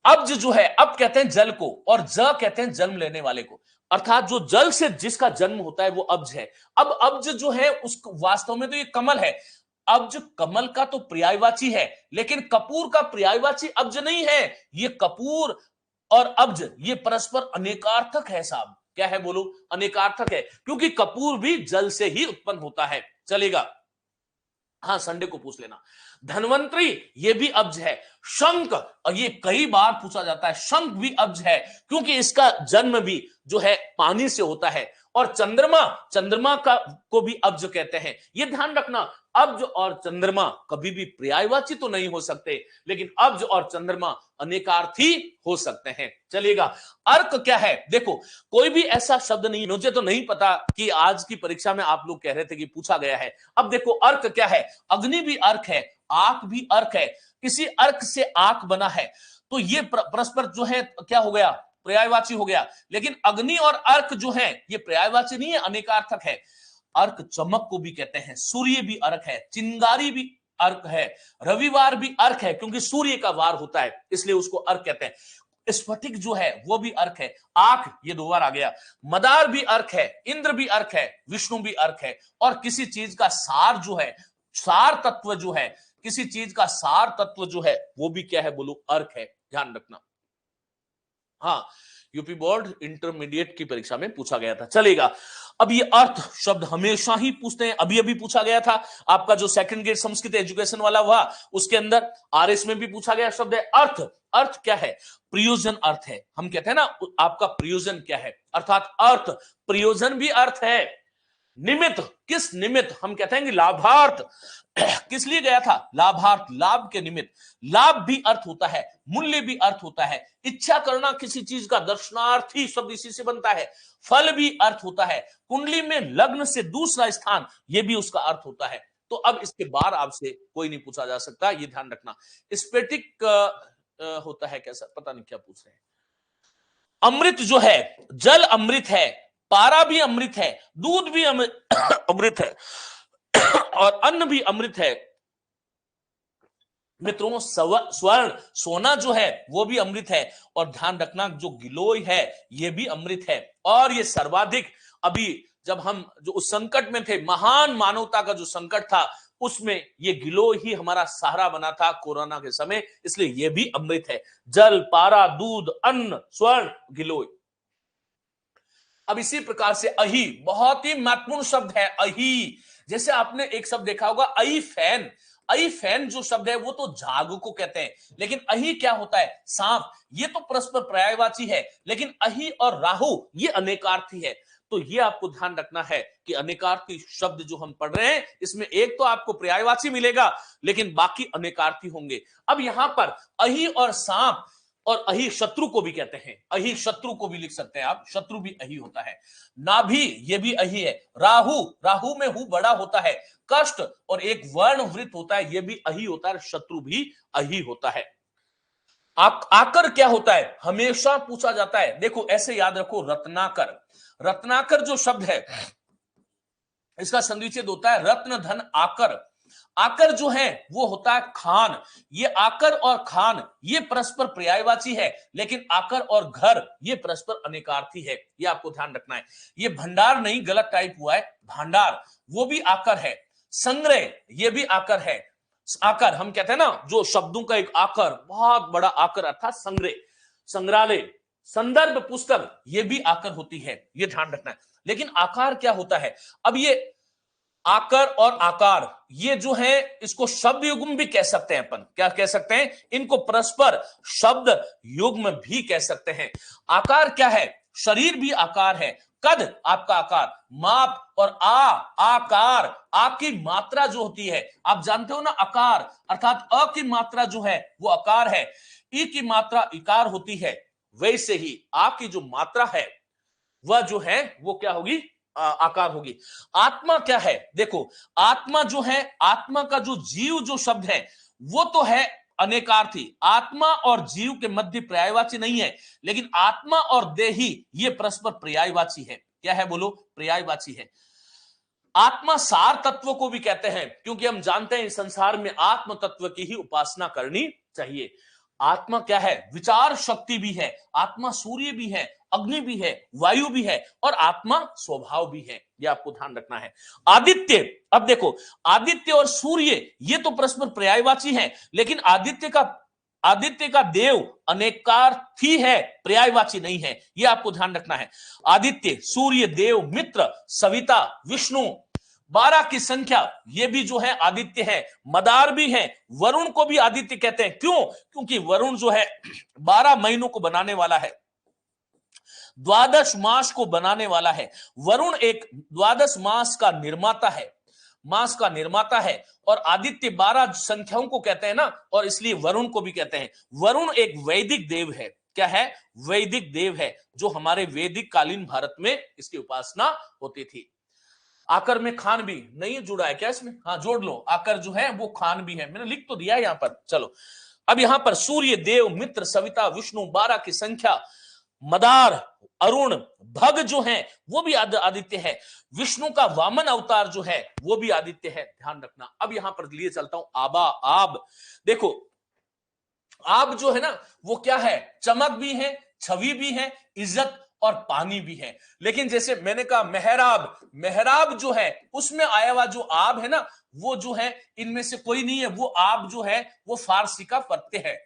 अब्ज जो है, अब कहते हैं जल को, और ज कहते हैं जन्म लेने वाले को, अर्थात जो जल से जिसका जन्म होता है वो अब्ज है। अब अब्ज जो है उस वास्तव में तो ये कमल है। अब्ज कमल का तो पर्यायवाची है, लेकिन कपूर का पर्यायवाची अब्ज नहीं है। ये कपूर और अब्ज ये परस्पर अनेकार्थक है साहब। क्या है बोलो? अनेकार्थक है, क्योंकि कपूर भी जल से ही उत्पन्न होता है। चलेगा। हाँ, संडे को पूछ लेना। धनवंतरी ये भी अब्ज है। शंख, और ये कई बार पूछा जाता है, शंख भी अब्ज है, क्योंकि इसका जन्म भी जो है पानी से होता है। और चंद्रमा, चंद्रमा का को भी अब्ज कहते हैं। ये ध्यान रखना, अब्ज और चंद्रमा कभी भी पर्यायवाची तो नहीं हो सकते, लेकिन अब्ज और चंद्रमा अनेकार्थी हो सकते हैं। चलेगा। अर्क क्या है? देखो, कोई भी ऐसा शब्द नहीं, मुझे तो नहीं पता कि आज की परीक्षा में आप लोग कह रहे थे कि पूछा गया है। अब देखो, अर्क क्या है? अग्नि भी अर्क है, आंख भी अर्क है। किसी अर्क से आंख बना है, तो ये परस्पर जो है क्या हो गया? पर्यायवाची हो गया। लेकिन अग्नि और अर्क जो है ये पर्यायवाची नहीं है, अनेकार्थक है। अर्क चमक को भी कहते हैं, सूर्य भी अर्क है, चिंगारी भी अर्क है, रविवार भी अर्क है, क्योंकि सूर्य का वार होता है, इसलिए उसको अर्क कहते हैं। स्फटिक जो है वो भी अर्क है। आंख, ये दो बार आ गया। मदार भी अर्क है, इंद्र भी अर्क है, विष्णु भी अर्क है। और किसी चीज का सार जो है, सार तत्व जो है, किसी चीज का सार तत्व जो है वो भी क्या है बोलो? अर्क है। ध्यान रखना। हाँ, यूपी बोर्ड इंटरमीडिएट की परीक्षा में पूछा गया था। चलेगा। अब ये अर्थ शब्द हमेशा ही पूछते हैं, अभी अभी पूछा गया था आपका जो सेकंड ग्रेड संस्कृत एजुकेशन वाला हुआ, उसके अंदर आरएस में भी पूछा गया शब्द है अर्थ। अर्थ क्या है? प्रयोजन अर्थ है। हम कहते हैं ना, आपका प्रयोजन क्या है, अर्थात अर्थ, प्रयोजन भी अर्थ है। निमित्त, किस निमित्त? हम कहते हैं कि लाभार्थ। किस लिए गया था? लाभार्थ, लाभ के निमित्त। लाभ भी अर्थ होता है, मूल्य भी अर्थ होता है। इच्छा करना किसी चीज का, दर्शनार्थी शब्द इसी से बनता है। फल भी अर्थ होता है। कुंडली में लग्न से दूसरा स्थान, यह भी उसका अर्थ होता है। तो अब इसके बाद आपसे कोई नहीं पूछा जा सकता, ये ध्यान रखना। स्पेटिक होता है कैसा, पता नहीं क्या पूछ रहे हैं। अमृत जो है, जल अमृत है, पारा भी अमृत है, दूध भी अमृत है, और अन्न भी अमृत है। मित्रों, स्वर्ण, सोना जो है वो भी अमृत है। और ध्यान रखना, जो गिलोय है ये भी अमृत है। और ये सर्वाधिक, अभी जब हम जो उस संकट में थे, महान मानवता का जो संकट था, उसमें ये गिलोय ही हमारा सहारा बना था कोरोना के समय, इसलिए ये भी अमृत है। जल, पारा, दूध, अन्न, स्वर्ण, गिलोय। अब इसी प्रकार से अही, बहुत ही महत्वपूर्ण शब्द है अही। जैसे आपने एक शब्द देखा होगा अही फैन। अही फैन जो शब्द है वो तो झाग को कहते हैं, लेकिन अही क्या होता है? सांप। ये तो परस्पर पर्यायवाची है, लेकिन अही और राहु ये अनेकार्थी है। तो ये आपको ध्यान रखना है कि अनेकार्थी शब्द जो हम पढ़ रहे हैं, इसमें एक तो आपको पर्यायवाची मिलेगा, लेकिन बाकी अनेकार्थी होंगे। अब यहां पर अही और सांप, और अही शत्रु को भी कहते हैं, अही शत्रु को भी लिख सकते हैं आप, शत्रु भी अही होता है। नाभि, ये भी अही है। राहु, राहु में हु बड़ा होता है। कष्ट, और एक वर्ण वृत्त होता है, ये भी अही होता है। शत्रु भी अही होता है। आकर क्या होता है? हमेशा पूछा जाता है। देखो ऐसे याद रखो, रत्नाकर। रत्नाकर जो शब्द है, इसका संधिविच्छेद होता है रत्न धन आकर। आकर जो है वो होता है खान। ये आकर और खान ये परस्पर पर्यायवाची है, लेकिन आकर और घर ये परस्पर अनेकार्थी है। ये आपको ध्यान रखना है। ये भंडार नहीं, गलत टाइप हुआ है, भांडार, वो भी आकर है। संग्रह, ये भी आकर है। आकर हम कहते हैं ना, जो शब्दों का एक आकर, बहुत बड़ा आकर, अर्थात संग्रह, संग्रहालय, संदर्भ पुस्तक, ये भी आकर होती है। ये ध्यान रखना है। लेकिन आकार क्या होता है? अब ये आकर और आकार ये जो है, इसको शब्द युग्म भी कह सकते हैं अपन। क्या कह सकते हैं? इनको परस्पर शब्द युग्म भी कह सकते हैं। आकार क्या है? शरीर भी आकार है। कद आपका आकार, माप, और आकार, आ की मात्रा जो होती है, आप जानते हो ना, आकार अर्थात अ की मात्रा जो है वो आकार है, ई की मात्रा इकार होती है। वैसे ही आ की जो मात्रा है वह जो है वो क्या होगी? आकार होगी। आत्मा क्या है? देखो, आत्मा जो है, आत्मा का जो जीव जो शब्द है वो तो है अनेकार्थी, आत्मा और जीव के मध्य पर्यायवाची नहीं है, लेकिन आत्मा और देही ये परस्पर पर्यायवाची है। क्या है बोलो? पर्यायवाची है। आत्मा सार तत्व को भी कहते हैं, क्योंकि हम जानते हैं इस संसार में आत्म तत्व की ही उपासना करनी चाहिए। आत्मा क्या है? विचार शक्ति भी है, आत्मा सूर्य भी है, अग्नि भी है, वायु भी है, और आत्मा स्वभाव भी है। ये आपको ध्यान रखना है। आदित्य, अब देखो, आदित्य और सूर्य ये तो परस्पर पर्यायवाची है, लेकिन आदित्य का देव अनेकार्थी है, पर्यायवाची नहीं है। यह आपको ध्यान रखना है। आदित्य, सूर्य, देव, मित्र, सविता, विष्णु, 12 की संख्या, ये भी जो है आदित्य है। मदार भी है, वरुण को भी आदित्य कहते हैं। क्यों? क्योंकि वरुण जो है 12 महीनों को बनाने वाला है, 12 मास को बनाने वाला है। वरुण एक 12 मास का निर्माता है, मास का निर्माता है। और आदित्य 12 संख्याओं को कहते हैं ना, और इसलिए वरुण को भी कहते हैं। वरुण एक वैदिक देव है। क्या है? वैदिक देव है, जो हमारे वैदिक कालीन भारत में इसकी उपासना होती थी। आकर में खान भी नहीं जुड़ा है क्या इसमें? हाँ, जोड़ लो। आकर जो है वो खान भी है, मैंने लिख तो दिया है यहां पर। चलो, अब यहां पर सूर्य, देव, मित्र, सविता, विष्णु, 12 की संख्या, मदार, अरुण, भग जो है वो भी आदित्य है। विष्णु का वामन अवतार जो है वो भी आदित्य है, ध्यान रखना। अब यहां पर लिए चलता हूं आबा, आब। देखो, आब जो है ना वो क्या है? चमक भी है, छवि भी है, इज्जत और पानी भी है। लेकिन जैसे मैंने कहा मेहराब, मेहराब जो है उसमें आया हुआ जो आब है ना, वो जो है इनमें से कोई नहीं है। वो आब जो है वो फारसी का प्रत्यय है,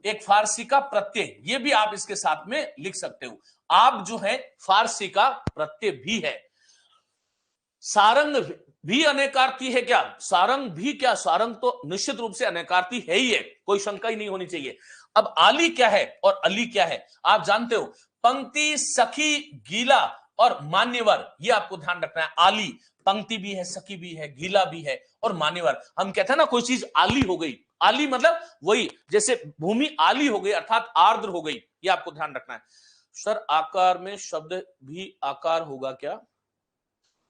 एक फारसी का प्रत्यय। ये भी आप इसके साथ में लिख सकते हो। आब जो है फारसी का प्रत्यय भी है। सारंग भी अनेकार्थी है क्या? सारंग भी क्या? सारंग तो निश्चित रूप से अनेकार्थी है ही है, कोई शंका ही नहीं होनी चाहिए। अब आली क्या है और अली क्या है? आप जानते हो, पंक्ति, सखी, गीला और मान्यवर, ये आपको ध्यान रखना है। आली पंक्ति भी है, सखी भी है, गीला भी है और मान्यवर। हम कहते हैं ना कोई चीज आली हो गई, आली मतलब वही, जैसे भूमि आली हो गई अर्थात आर्द्र हो गई, ये आपको ध्यान रखना है। सर, आकार में शब्द भी आकार होगा क्या?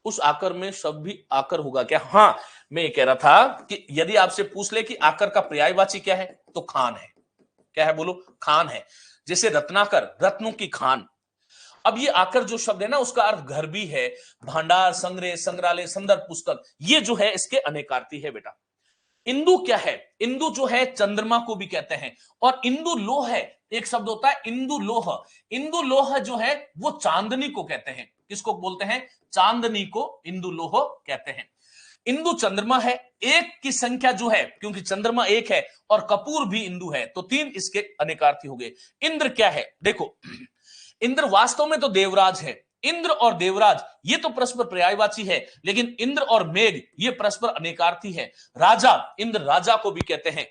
उस आकर में शब्द भी आकर होगा क्या? हाँ, मैं ये कह रहा था कि यदि आपसे पूछ ले कि आकर का पर्यायवाची क्या है, तो खान है। क्या है बोलो? खान है। जैसे रत्नाकर, रत्नों की खान। अब ये आकर जो शब्द है ना, उसका अर्थ घर भी है, भंडार, संग्रह, संग्रहालय, संदर्भ, पुस्तक, ये जो है इसके अनेकार्थी है बेटा। इंदु क्या है? इंदु जो है चंद्रमा को भी कहते हैं। और इंदु लोह है, एक शब्द होता है इंदु लोह। इंदु लोह जो है वो चांदनी को कहते हैं। किसको बोलते हैं? चांदनी को इंदु लोह कहते हैं। इंदु चंद्रमा है, एक की संख्या जो है, क्योंकि चंद्रमा एक है और कपूर भी इंदु है, तो 3 इसके अनेकार्थी हो गए। इंद्र क्या है? देखो, इंद्र वास्तव में तो देवराज है। इंद्र और देवराज ये तो परस्पर पर्यायवाची है, लेकिन इंद्र और मेघ ये परस्पर अनेकार्थी है। राजा, इंद्र राजा को भी कहते हैं।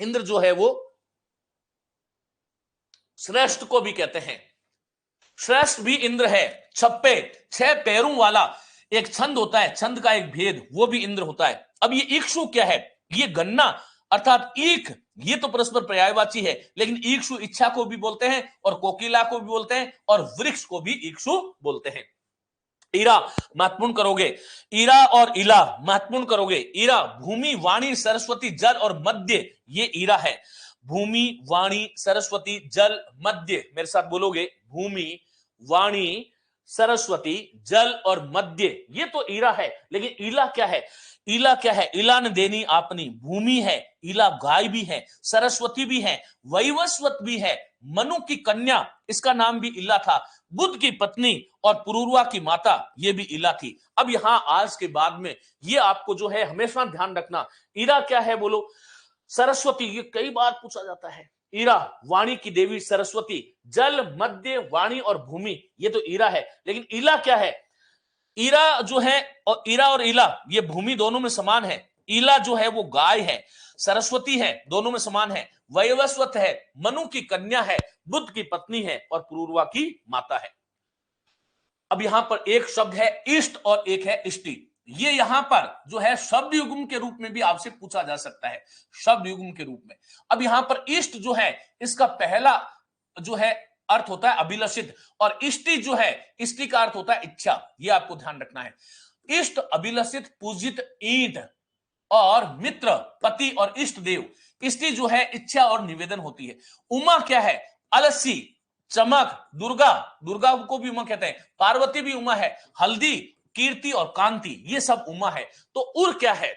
इंद्र जो है वो श्रेष्ठ को भी कहते हैं, श्रेष्ठ भी इंद्र है। छप्पे, 6 पैरों वाला एक छंद होता है, छंद का एक भेद, वो भी इंद्र होता है। अब ये इक्षु क्या है? ये गन्ना अर्थात ईख, ये तो परस्पर पर्यायवाची है, लेकिन इक्षु इच्छा को भी बोलते हैं और कोकिला को भी बोलते हैं और वृक्ष को भी इक्षु बोलते हैं। ईरा महत्वपूर्ण करोगे, ईरा और इला महत्वपूर्ण करोगे। ईरा भूमि, वाणी, सरस्वती, जल और मध्य, ये ईरा है। भूमि, वाणी, सरस्वती, जल, मध्य, मेरे साथ बोलोगे, भूमि, वाणी, सरस्वती, जल और मध्य, ये तो ईरा है। लेकिन ईला क्या है? ईला क्या है? ईला ने देनी आपनी, भूमि है, ईला गाय भी है, सरस्वती भी है, वैवस्वत भी है, मनु की कन्या, इसका नाम भी ईला था, बुद्ध की पत्नी और पुरूरवा की माता, ये भी ईला थी। अब यहां आज के बाद में ये आपको जो है हमेशा ध्यान रखना, ईरा क्या है बोलो? सरस्वती, ये कई बार पूछा जाता है। ईरा वाणी की देवी सरस्वती, जल, मध्य, वाणी और भूमि, ये तो ईरा है। लेकिन ईला क्या है? ईरा जो है, और ईरा और ईला ये भूमि दोनों में समान है। ईला जो है वो गाय है, सरस्वती है, दोनों में समान है, वैवस्वत है, मनु की कन्या है, बुद्ध की पत्नी है और पुरूरवा की माता है। अब यहां पर एक शब्द है इष्ट और एक है इष्टि। ये यहां पर जो है शब्द युग्म के रूप में भी आपसे पूछा जा सकता है, शब्द युग्म के रूप में। अब यहां पर इष्ट जो है, इसका पहला जो है अर्थ होता है अभिलषित, और इष्टि जो है, इष्टि का अर्थ होता है इच्छा। ये आपको ध्यान रखना है। इष्ट, अभिलषित, पूजित, ईंट, और मित्र, पति और इष्ट देव, इष्टि जो है इच्छा और निवेदन होती है। उमा क्या है? अलसी, चमक, दुर्गा, दुर्गा को भी उमा कहते हैं, पार्वती भी उमा है, हल्दी, कीर्ति और कांति, ये सब उमा है। तो उर क्या है?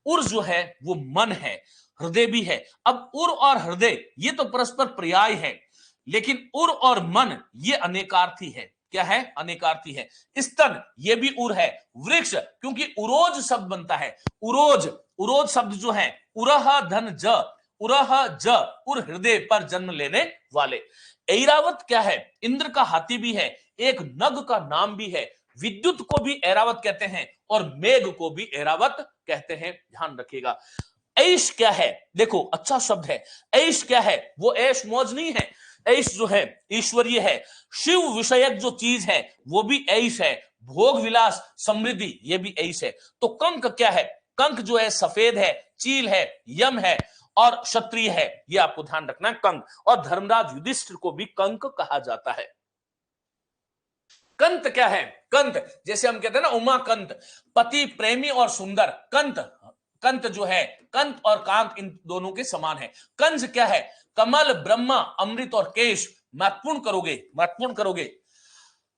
उर जो है वो मन है, हृदय भी है। अब उर और हृदय ये तो परस्पर पर्याय है, लेकिन उर और मन ये अनेकार्थी है। क्या है? अनेकार्थी है। स्तन ये भी उर है। वृक्ष क्योंकि उरोज शब्द बनता है, उरोज, उरोज शब्द जो है उरह धन ज, उरह ज, उर हृदय पर जन्म लेने वाले। ऐरावत क्या है? इंद्र का हाथी भी है, एक नग का नाम भी है। विद्युत को भी ऐरावत कहते हैं और मेघ को भी ऐरावत कहते हैं, ध्यान रखिएगा। ऐश क्या है? देखो अच्छा शब्द है। ऐश क्या है? वो ऐश मौज नहीं है, ऐश जो है ईश्वरीय है। शिव विषयक जो चीज है वो भी ऐश है। भोग विलास समृद्धि ये भी ऐश है। तो कंक क्या है? कंक जो है सफेद है, चील है, यम है और क्षत्रिय है, ये आपको ध्यान रखना है, कंक। और धर्मराज युधिष्ठिर को भी कंक कहा जाता है। कंत क्या है? कंत जैसे हम कहते हैं ना उमाकंत, पति प्रेमी और सुंदर, कंत, कंत जो है कंत और कांत इन दोनों के समान है। कंज क्या है? कमल, ब्रह्मा, अमृत और केश। महत्वपूर्ण करोगे, महत्वपूर्ण करोगे।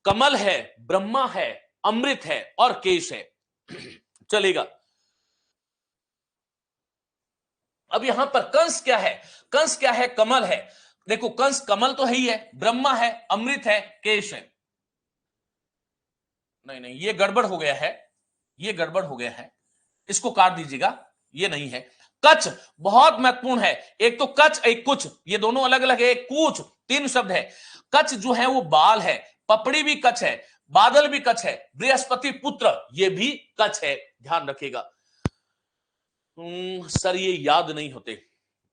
कमल है, ब्रह्मा है, अमृत है और केश है। चलेगा। अब यहां पर कंस क्या है? कंस क्या है? कमल है। देखो कंस कमल तो है ही है, ब्रह्मा है, अमृत है, केश है। नहीं नहीं, ये गड़बड़ हो गया है, ये गड़बड़ हो गया है, इसको काट दीजिएगा, ये नहीं है। कच बहुत महत्वपूर्ण है। एक तो कच, एक कुछ, ये दोनों अलग अलग है। एक कूच, तीन शब्द है। कच जो है वो बाल है, पपड़ी भी कच है, बादल भी कच है, बृहस्पति पुत्र ये भी कच है, ध्यान रखिएगा। सर ये याद नहीं होते,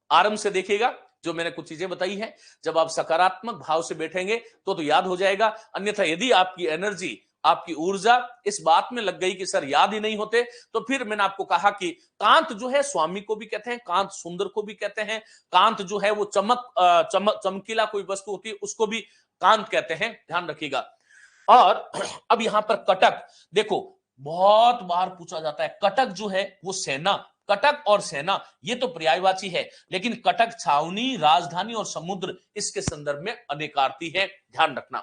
आराम से देखिएगा जो मैंने कुछ चीजें बताई हैं। जब आप सकारात्मक भाव से बैठेंगे तो याद हो जाएगा। अन्यथा यदि आपकी एनर्जी, आपकी ऊर्जा इस बात में लग गई कि सर याद ही नहीं होते, तो फिर मैंने आपको कहा कि कांत जो है स्वामी को भी कहते हैं, कांत सुंदर को भी कहते हैं, कांत जो है वो चमकीला कोई वस्तु होती है उसको भी कांत कहते हैं, ध्यान रखिएगा। और अब यहां पर कटक, देखो बहुत बार पूछा जाता है, कटक जो है वो सेना, कटक और सेना ये तो पर्यायवाची है, लेकिन कटक छावनी, राजधानी और समुद्र इसके संदर्भ में अनेकार्थी है, ध्यान रखना।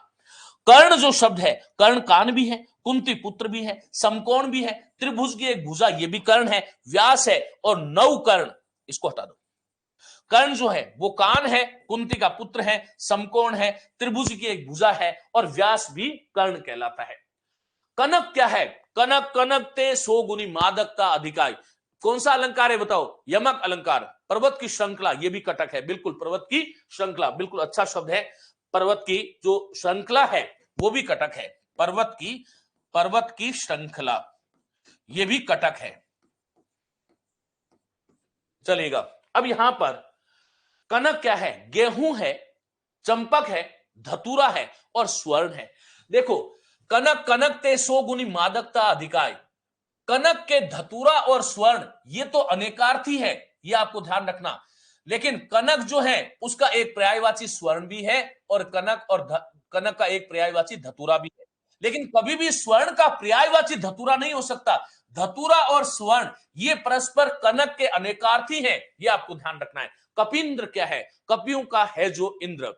कर्ण जो शब्द है, कर्ण कान भी है, कुंती पुत्र भी है, समकोण भी है, त्रिभुज की एक भुजा ये भी कर्ण है, व्यास है और नौ कर्ण, इसको हटा दो। कर्ण जो है वो कान है, कुंती का पुत्र है, समकोण है, त्रिभुज की एक भुजा है और व्यास भी कर्ण कहलाता है। कनक क्या है? कनक, कनक ते सो गुनी मादकता अधिकाय। कौन सा अलंकार है बताओ? यमक अलंकार। पर्वत की श्रृंखला ये भी कटक है, बिल्कुल पर्वत की श्रृंखला, बिल्कुल अच्छा शब्द है। पर्वत की जो श्रृंखला है वो भी कटक है, पर्वत की श्रृंखला ये भी कटक है, चलेगा। अब यहां पर कनक क्या है? गेहूं है, चंपक है, धतूरा है और स्वर्ण है। देखो कनक, कनक ते सो गुनी मादकता अधिकाय, कनक के धतूरा और स्वर्ण ये तो अनेकार्थी है, ये आपको ध्यान रखना। लेकिन कनक जो है उसका एक पर्यायवाची स्वर्ण भी है और कनक का एक पर्यायवाची धतूरा भी है। लेकिन कभी भी स्वर्ण का पर्यायवाची धतूरा नहीं हो सकता। धतूरा और स्वर्ण ये परस्पर कनक के अनेकार्थी हैं, ये आपको ध्यान रखना है। कपिंद्र क्या है? कपियों का है जो इंद्र।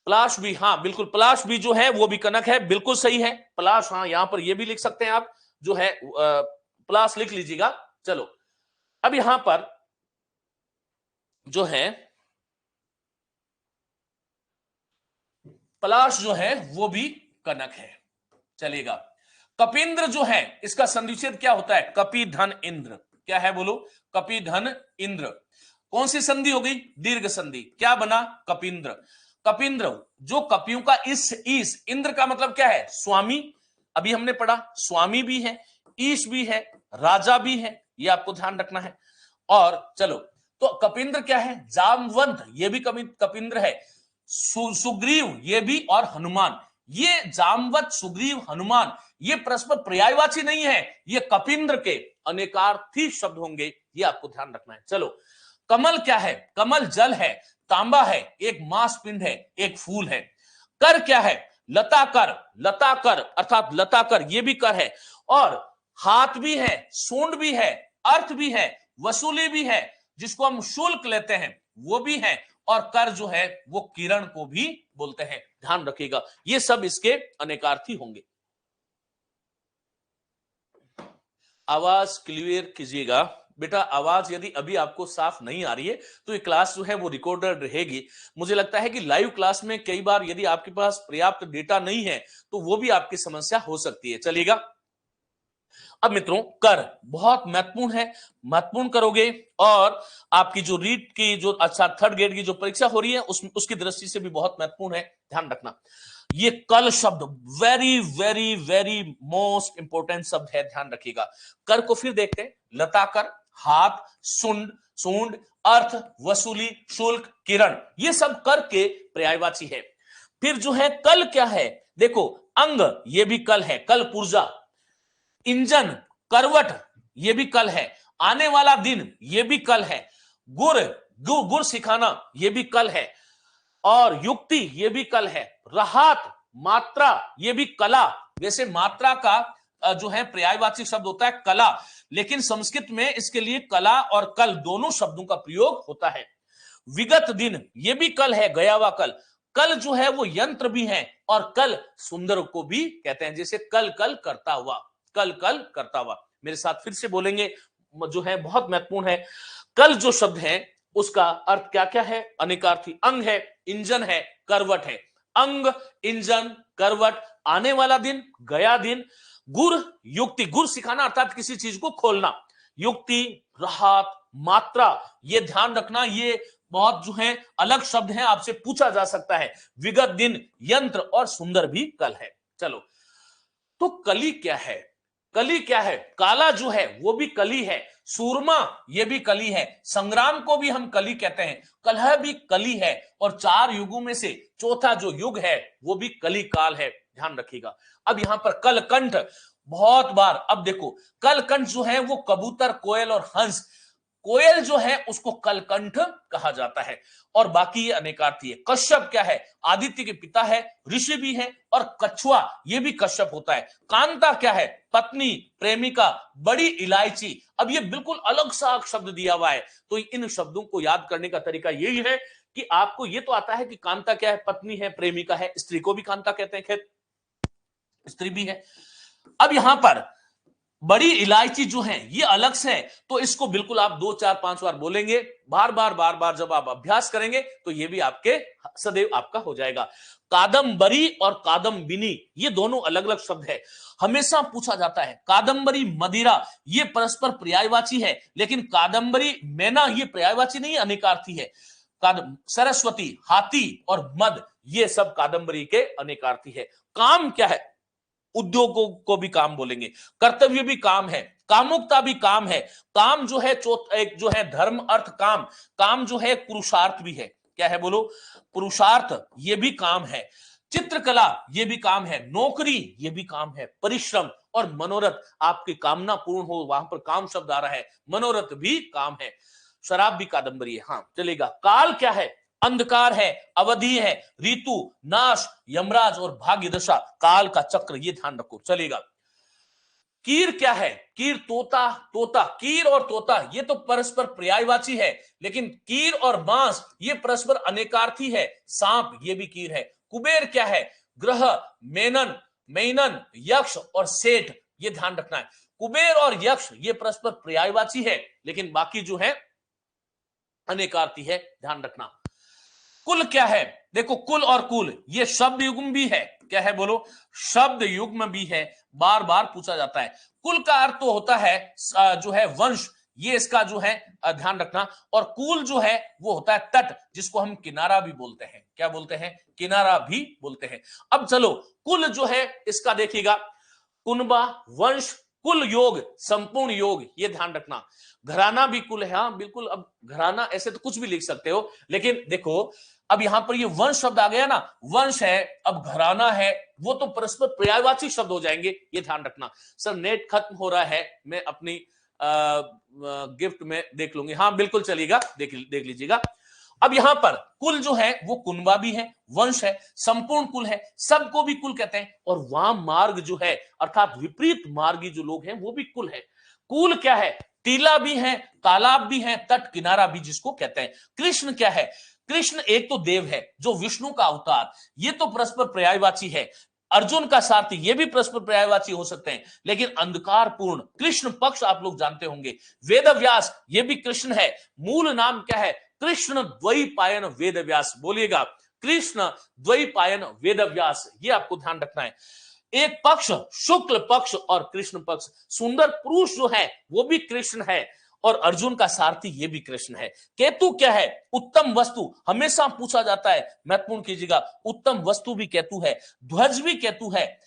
पलाश भी, हाँ बिल्कुल, पलाश भी जो है वो भी कनक है, बिल्कुल सही है। पलाश, हाँ यहां पर ये भी लिख सकते हैं आप, जो है प्लस लिख लीजिएगा। चलो अब यहां पर जो है पलाश जो है वो भी कनक है, चलेगा। कपिंद्र जो है इसका संधिच्छेद क्या होता है? कपि धन इंद्र। क्या है बोलो? कपि धन इंद्र। कौन सी संधि हो गई? दीर्घ संधि। क्या बना? कपिंद्र। कपिंद्र जो कपियों का ईश, इंद्र का मतलब क्या है? स्वामी, अभी हमने पढ़ा, स्वामी भी है, ईश भी है, राजा भी है, ये आपको ध्यान रखना है। और चलो तो कपिंद्र क्या है? जामवंत ये भी कपिंद्र है, सुग्रीव ये भी, और हनुमान। ये जामवंत, सुग्रीव, हनुमान ये परस्पर पर्यायवाची नहीं है, ये कपिंद्र के अनेकार्थी शब्द होंगे, ये आपको ध्यान रखना है। चलो कमल क्या है? कमल जल है, तांबा है, एक मांस पिंड है, एक फूल है। कर क्या है? लता कर, लता कर अर्थात लता कर ये भी कर है, और हाथ भी है, सूंड भी है, अर्थ भी है, वसूली भी है, जिसको हम शुल्क लेते हैं वो भी है, और कर जो है वो किरण को भी बोलते हैं। ध्यान रखिएगा, ये सब इसके अनेकार्थी होंगे। आवाज क्लियर कीजिएगा बेटा। आवाज यदि अभी आपको साफ नहीं आ रही है तो ये क्लास जो है वो रिकॉर्डेड रहेगी। मुझे लगता है कि लाइव क्लास में कई बार यदि आपके पास पर्याप्त डेटा नहीं है तो वो भी आपकी समस्या हो सकती है। चलिएगा, अब मित्रों कर बहुत महत्वपूर्ण है, महत्वपूर्ण करोगे, और आपकी जो रीट की जो अच्छा थर्ड ग्रेड की जो परीक्षा हो रही है उसकी दृष्टि से भी बहुत महत्वपूर्ण है। ध्यान रखना, ये कल शब्द very very very most important शब्द है, ध्यान रखिएगा। कर को फिर देखते हैं, लता कर, हाथ, सुंड, सूंड, अर्थ, वसूली, शुल्क, किरण, ये सब कर के पर्यायवाची है। फिर जो है कल क्या है, देखो अंग, ये भी कल है, कल पुर्जा, इंजन, करवट, ये भी कल है, आने वाला दिन, ये भी कल है, गुर, गुर सिखाना, ये भी कल है, और युक्ति, ये भी कल है, राहत, मात्रा, ये भी कला। वैसे मात्रा का जो है पर्यायवाची शब्द होता है कला, लेकिन संस्कृत में इसके लिए कला और कल दोनों शब्दों का प्रयोग होता है। विगत दिन, ये भी कल है, गया हुआ कल। कल जो है वो यंत्र भी है, और कल सुंदर को भी कहते हैं, जैसे कल कल करता हुआ, कल कल करता हुआ। मेरे साथ फिर से बोलेंगे, जो है बहुत महत्वपूर्ण है। कल जो शब्द है उसका अर्थ क्या क्या है, अनेकार्थी। अंग है, इंजन है, करवट है। अंग, इंजन, करवट, आने वाला दिन, गया दिन, गुर, युक्ति, गुर सिखाना अर्थात किसी चीज को खोलना, युक्ति, राहत, मात्रा, ये ध्यान रखना, ये बहुत जो है अलग शब्द हैं, आपसे पूछा जा सकता है। विगत दिन, यंत्र, और सुंदर भी कल है। चलो, तो कली क्या है, कली क्या है, काला जो है वो भी कली है, सूरमा ये भी कली है, संग्राम को भी हम कली कहते हैं, कलह भी कली है, और चार युगों में से चौथा जो युग है वो भी कली काल है। ध्यान रखिएगा। अब यहां पर कलकंठ बहुत बार, अब देखो कलकंठ जो है वो कबूतर, कोयल और हंस, कोयल जो है उसको कलकंठ कहा जाता है, और बाकी ये अनेकार्थी है। कश्यप क्या है, आदित्य के पिता है, ऋषि भी है, और कछुआ ये भी कश्यप होता है। कांता क्या है, पत्नी, प्रेमिका, बड़ी इलायची। अब ये बिल्कुल अलग सा शब्द दिया हुआ है, तो इन शब्दों को याद करने का तरीका यही है कि आपको ये तो आता है कि कांता क्या है, पत्नी है, प्रेमिका है, स्त्री को भी कांता कहते हैं, खैर स्त्री भी है। अब यहां पर बड़ी इलायची जो है ये अलग से है, तो इसको बिल्कुल आप 2 4 5 बार बोलेंगे, बार बार जब आप अभ्यास करेंगे तो ये भी आपके सदैव आपका हो जाएगा। कादम्बरी और कादम्बिनी ये दोनों अलग अलग शब्द है, हमेशा पूछा जाता है। कादम्बरी मदिरा ये परस्पर पर्यायवाची है, लेकिन कादम्बरी मैना ये पर्यायवाची नहीं, अनेकार्थी है। सरस्वती, हाथी, और मद ये सब कादम्बरी के अनेकार्थी है। काम क्या है, उद्योगों को भी काम बोलेंगे, कर्तव्य भी काम है, कामुकता भी काम है। काम जो है एक जो है धर्म, अर्थ, काम, काम जो है पुरुषार्थ भी है। क्या है बोलो, पुरुषार्थ ये भी काम है। चित्रकला ये भी काम है, नौकरी ये भी काम है, परिश्रम और मनोरथ, आपकी कामना पूर्ण हो, वहां पर काम शब्द आ रहा है, मनोरथ भी काम है। शराब भी कादंबरी है, हाँ चलेगा। काल क्या है, अंधकार है, अवधि है, ऋतु, नाश, यमराज और भाग्य दशा, काल का चक्र, ये ध्यान रखो, चलेगा। कीर क्या है, कीर तोता, तोता, कीर और तोता ये तो परस्पर पर्यायवाची है, लेकिन कीर और बांस ये परस्पर अनेकार्थी है। सांप ये भी कीर है। कुबेर क्या है, ग्रह, मेनन, मेनन, यक्ष और सेठ, ये ध्यान रखना है। कुबेर और यक्ष ये परस्पर पर्यायवाची है, लेकिन बाकी जो है अनेकार्थी है, ध्यान रखना। कुल क्या है, देखो कुल और कुल ये शब्द युग्म भी है। क्या है बोलो, शब्द युग्म भी है, बार बार पूछा जाता है। कुल का अर्थ तो होता है जो है वंश, ये इसका जो है ध्यान रखना। और कुल जो है वो होता है तट, जिसको हम किनारा भी बोलते हैं। क्या बोलते हैं, किनारा भी बोलते हैं। अब चलो कुल जो है इसका देखिएगा, कुनबा, वंश, कुल योग, संपूर्ण योग, ये ध्यान रखना। घराना भी कुल है, हाँ बिल्कुल। अब घराना ऐसे तो कुछ भी लिख सकते हो, लेकिन देखो अब यहां पर ये वंश शब्द आ गया ना, वंश है, अब घराना है, वो तो परस्पर पर्यायवाची शब्द हो जाएंगे, ये ध्यान रखना। सर नेट खत्म हो रहा है, मैं अपनी गिफ्ट में देख लूंगी, हाँ बिल्कुल चलेगा, देख लीजिएगा। अब यहां पर कुल जो है वो कुनबा भी है, वंश है, संपूर्ण कुल है, सबको भी कुल कहते हैं। और वाम मार्ग जो है अर्थात विपरीत मार्गी जो लोग हैं वो भी कुल है। कुल क्या है, टीला भी है, तालाब भी है, तट किनारा भी जिसको कहते हैं। कृष्ण क्या है? कृष्ण एक तो देव है जो विष्णु का अवतार, ये तो परस्पर पर्यायवाची है। अर्जुन का सारथी, ये भी परस्पर पर्यायवाची हो सकते हैं, लेकिन अंधकारपूर्ण कृष्ण पक्ष आप लोग जानते होंगे। वेद व्यास, ये भी कृष्ण है। मूल नाम क्या है? कृष्ण द्वैपायन वेद व्यास। बोलिएगा, कृष्ण द्वैपायन वेद व्यास, ये आपको ध्यान रखना है। एक पक्ष शुक्ल पक्ष और कृष्ण पक्ष। सुंदर पुरुष जो है वो भी कृष्ण है, और अर्जुन का सारथी ये भी कृष्ण है। केतु क्या है? उत्तम वस्तु, हमेशा पूछा जाता है, महत्वपूर्ण कीजिएगा, उत्तम वस्तु भी केतु है, ध्वज भी केतु है,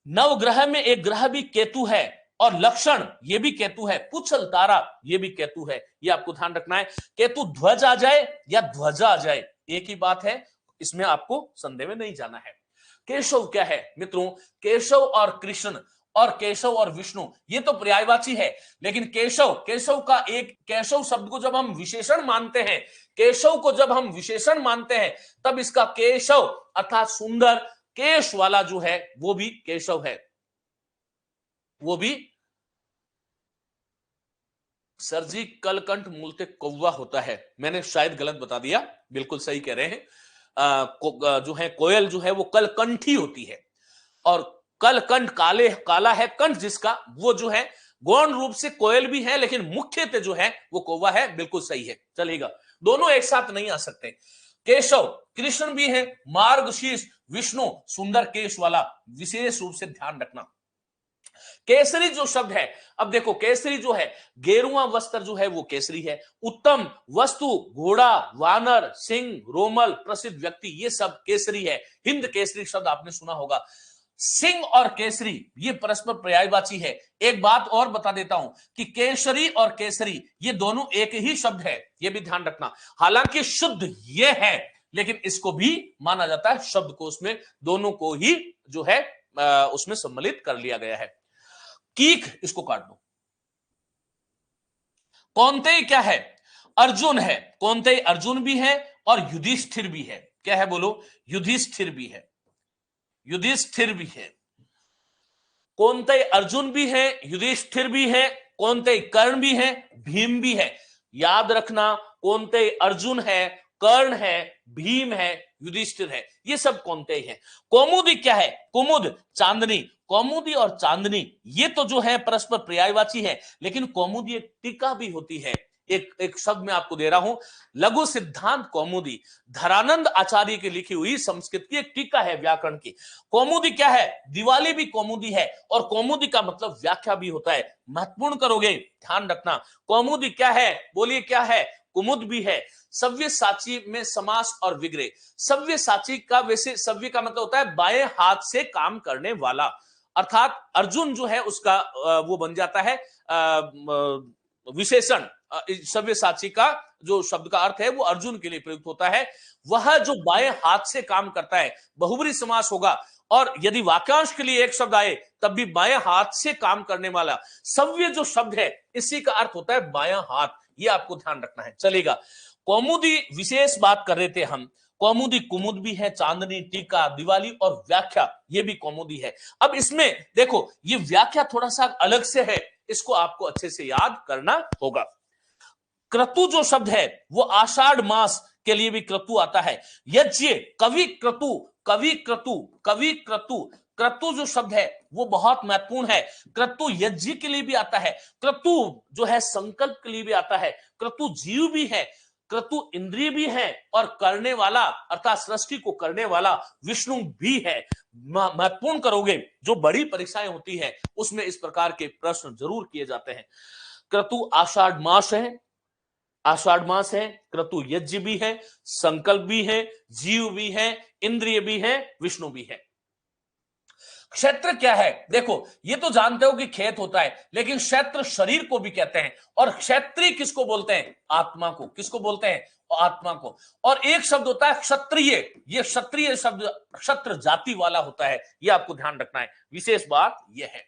नवग्रह में एक ग्रह भी केतु है, और लक्षण ये भी केतु है, पुच्छल तारा ये भी केतु है। ये आपको ध्यान रखना है। केतु ध्वज आ जाए या ध्वजा आ जाए, एक ही बात है, इसमें आपको संदेह में नहीं जाना है। केशव क्या है मित्रों? केशव और कृष्ण और केशव और विष्णु ये तो पर्यायवाची है, लेकिन केशव का एक, केशव शब्द को जब हम विशेषण मानते हैं, केशव को जब हम विशेषण मानते हैं, तब इसका केशव अर्थात सुंदर केश वाला जो है वो भी केशव है। वो भी सर जी कलकंठ मूलतः कौवा होता है, मैंने शायद गलत बता दिया, बिल्कुल सही कह रहे हैं। जो है कोयल जो है वो कलकंठी होती है, और कलकंठ काला है कंठ जिसका, वो जो है गौण रूप से कोयल भी है, लेकिन मुख्यतः जो है वो कौवा है। बिल्कुल सही है, चलेगा, दोनों एक साथ नहीं आ सकते। केशव कृष्ण भी है, मार्गशीर्ष विष्णु सुंदर केश वाला, विशेष रूप से ध्यान रखना। केसरी जो शब्द है, अब देखो केसरी जो है, गेरुआ वस्त्र जो है वो केसरी है। उत्तम वस्तु, घोड़ा, वानर, सिंह, रोमल, प्रसिद्ध व्यक्ति, ये सब केसरी है। हिंद केसरी शब्द आपने सुना होगा। सिंह और केसरी ये परस्पर पर्यायवाची है। एक बात और बता देता हूं कि केसरी और केसरी ये दोनों एक ही शब्द है, ये भी ध्यान रखना। हालांकि शुद्ध ये है, लेकिन इसको भी माना जाता है शब्दकोश में, दोनों को ही जो है उसमें सम्मिलित कर लिया गया है। कीक, इसको काट दो। कौनतेय क्या है? अर्जुन है। कौनतेय अर्जुन भी है और युधिष्ठिर भी है। क्या है बोलो? युधिष्ठिर भी है, युधिष्ठिर भी है। कौनतेय अर्जुन भी है, युधिष्ठिर भी है, कौनतेय कर्ण भी है, भीम भी है। याद रखना, कौनतेय अर्जुन है, कर्ण है, भीम है, युधिष्ठिर है, ये सब कौनतेय है। कौमुदी क्या है? कुमुद चांदनी। कौमुदी और चांदनी ये तो जो है परस्पर पर्यायवाची है, लेकिन कौमुदी एक टीका भी होती है। एक शब्द मैं आपको दे रहा हूं, लघु सिद्धांत कौमुदी, धरानंद आचार्य की लिखी हुई संस्कृत की एक टीका है व्याकरण की। कौमुदी क्या है? दिवाली भी कौमुदी है, और कौमुदी का मतलब व्याख्या भी होता है। महत्वपूर्ण करोगे, ध्यान रखना। कौमुदी क्या है? बोलिए क्या है? कुमुद भी है। सव्यसाची में समास और विग्रह। सव्यसाची का, वैसे सव्य का मतलब होता है बाएं हाथ से काम करने वाला, अर्थात अर्जुन जो है उसका वो बन जाता है विशेषण। सव्यसाची का जो शब्द का अर्थ है वो अर्जुन के लिए प्रयुक्त होता है। वह जो बाएं हाथ से काम करता है, बहुब्री समास होगा, और यदि वाक्यांश के लिए एक शब्द आए तब भी बाएं हाथ से काम करने वाला। सव्य जो शब्द है इसी का अर्थ होता है बायां हाथ, ये आपको ध्यान रखना है। चलेगा, कौमुदी विशेष बात कर रहे थे हम। कौमुदी कुमुद भी है, चांदनी, टीका, दिवाली और व्याख्या ये भी कौमुदी है। अब इसमें देखो ये व्याख्या थोड़ा सा अलग से है, इसको आपको अच्छे से याद करना होगा। क्रतु जो शब्द है वो आषाढ़ मास के लिए भी क्रतु आता है। यज्ञ, कवि क्रतु, कवि क्रतु, कवि क्रतु। क्रतु जो शब्द है वो बहुत महत्वपूर्ण है। क्रतु यज्ञ के लिए भी आता है, क्रतु जो है संकल्प के लिए भी आता है, क्रतु जीव भी है, क्रतु इंद्रिय भी है, और करने वाला अर्थात सृष्टि को करने वाला विष्णु भी है। महत्वपूर्ण करोगे, जो बड़ी परीक्षाएं होती है उसमें इस प्रकार के प्रश्न जरूर किए जाते हैं। क्रतु आषाढ़ मास है, आषाढ़ मास है, क्रतु यज्ञ भी है, संकल्प भी है, जीव भी है, इंद्रिय भी है, विष्णु भी है। क्षेत्र क्या है? देखो ये तो जानते हो कि खेत होता है, लेकिन क्षेत्र शरीर को भी कहते हैं, और क्षेत्रीय किसको बोलते हैं? आत्मा को। किसको बोलते हैं? आत्मा को। और एक शब्द होता है क्षत्रिय, ये क्षत्रिय शब्द क्षत्र जाति वाला होता है, ये आपको ध्यान रखना है, विशेष बात यह है।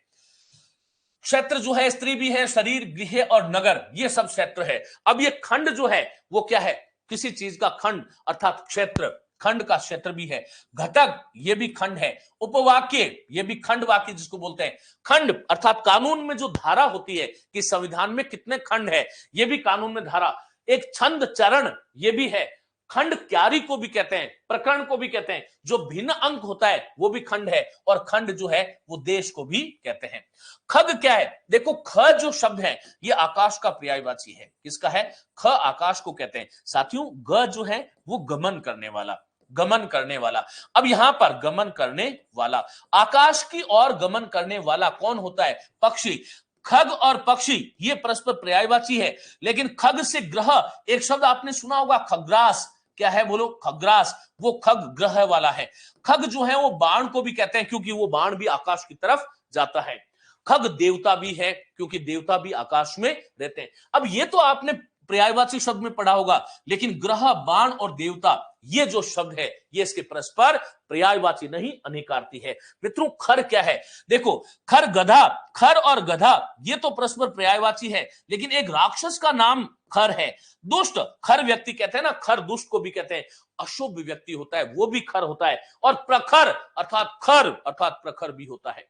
क्षेत्र जो है स्त्री भी है, शरीर, गृह और नगर, ये सब क्षेत्र है। अब ये खंड जो है वो क्या है? किसी चीज का खंड अर्थात क्षेत्र। खंड का क्षेत्र भी है। घटक ये भी खंड है। उपवाक्य ये भी खंड वाक्य जिसको बोलते हैं। खंड अर्थात कानून में जो धारा होती है कि संविधान में कितने खंड है, ये भी कानून में धारा। एक छंद चरण ये भी है। खंड क्यारी को भी कहते हैं, प्रकरण को भी कहते हैं। जो भिन्न अंक होता है वो भी खंड है, और खंड जो है वो देश को भी कहते हैं। खग क्या है? देखो, ख जो शब्द है ये आकाश का पर्यायवाची है। किसका है? ख आकाश को कहते हैं। साथियों, ग जो है वो गमन करने वाला, गमन करने वाला। अब यहां पर गमन करने वाला, आकाश की ओर गमन करने वाला कौन होता है? पक्षी। खग और पक्षी ये परस्पर पर्यायवाची है। लेकिन खग से ग्रह, एक शब्द आपने सुना होगा खग्रास। क्या है? बोलो, खग्रास। वो खग ग्रह वाला है। खग जो है वो बाण को भी कहते हैं, क्योंकि वो बाण भी आकाश की तरफ जाता है। खग देवता भी है, क्योंकि देवता भी आकाश में रहते हैं। अब ये तो आपने पर्यायवाची शब्द में पढ़ा होगा, लेकिन ग्रह, बाण और देवता ये जो शब्द है ये इसके परस्पर पर्यायवाची नहीं, अनेकार्थी है। मित्रों, खर क्या है? देखो, खर गधा, खर और गधा ये तो परस्पर पर्यायवाची है, लेकिन एक राक्षस का नाम खर है। दुष्ट, खर व्यक्ति कहते हैं ना, खर दुष्ट को भी कहते हैं। अशुभ व्यक्ति होता है वो भी खर होता है। और प्रखर अर्थात खर अर्थात प्रखर भी होता है।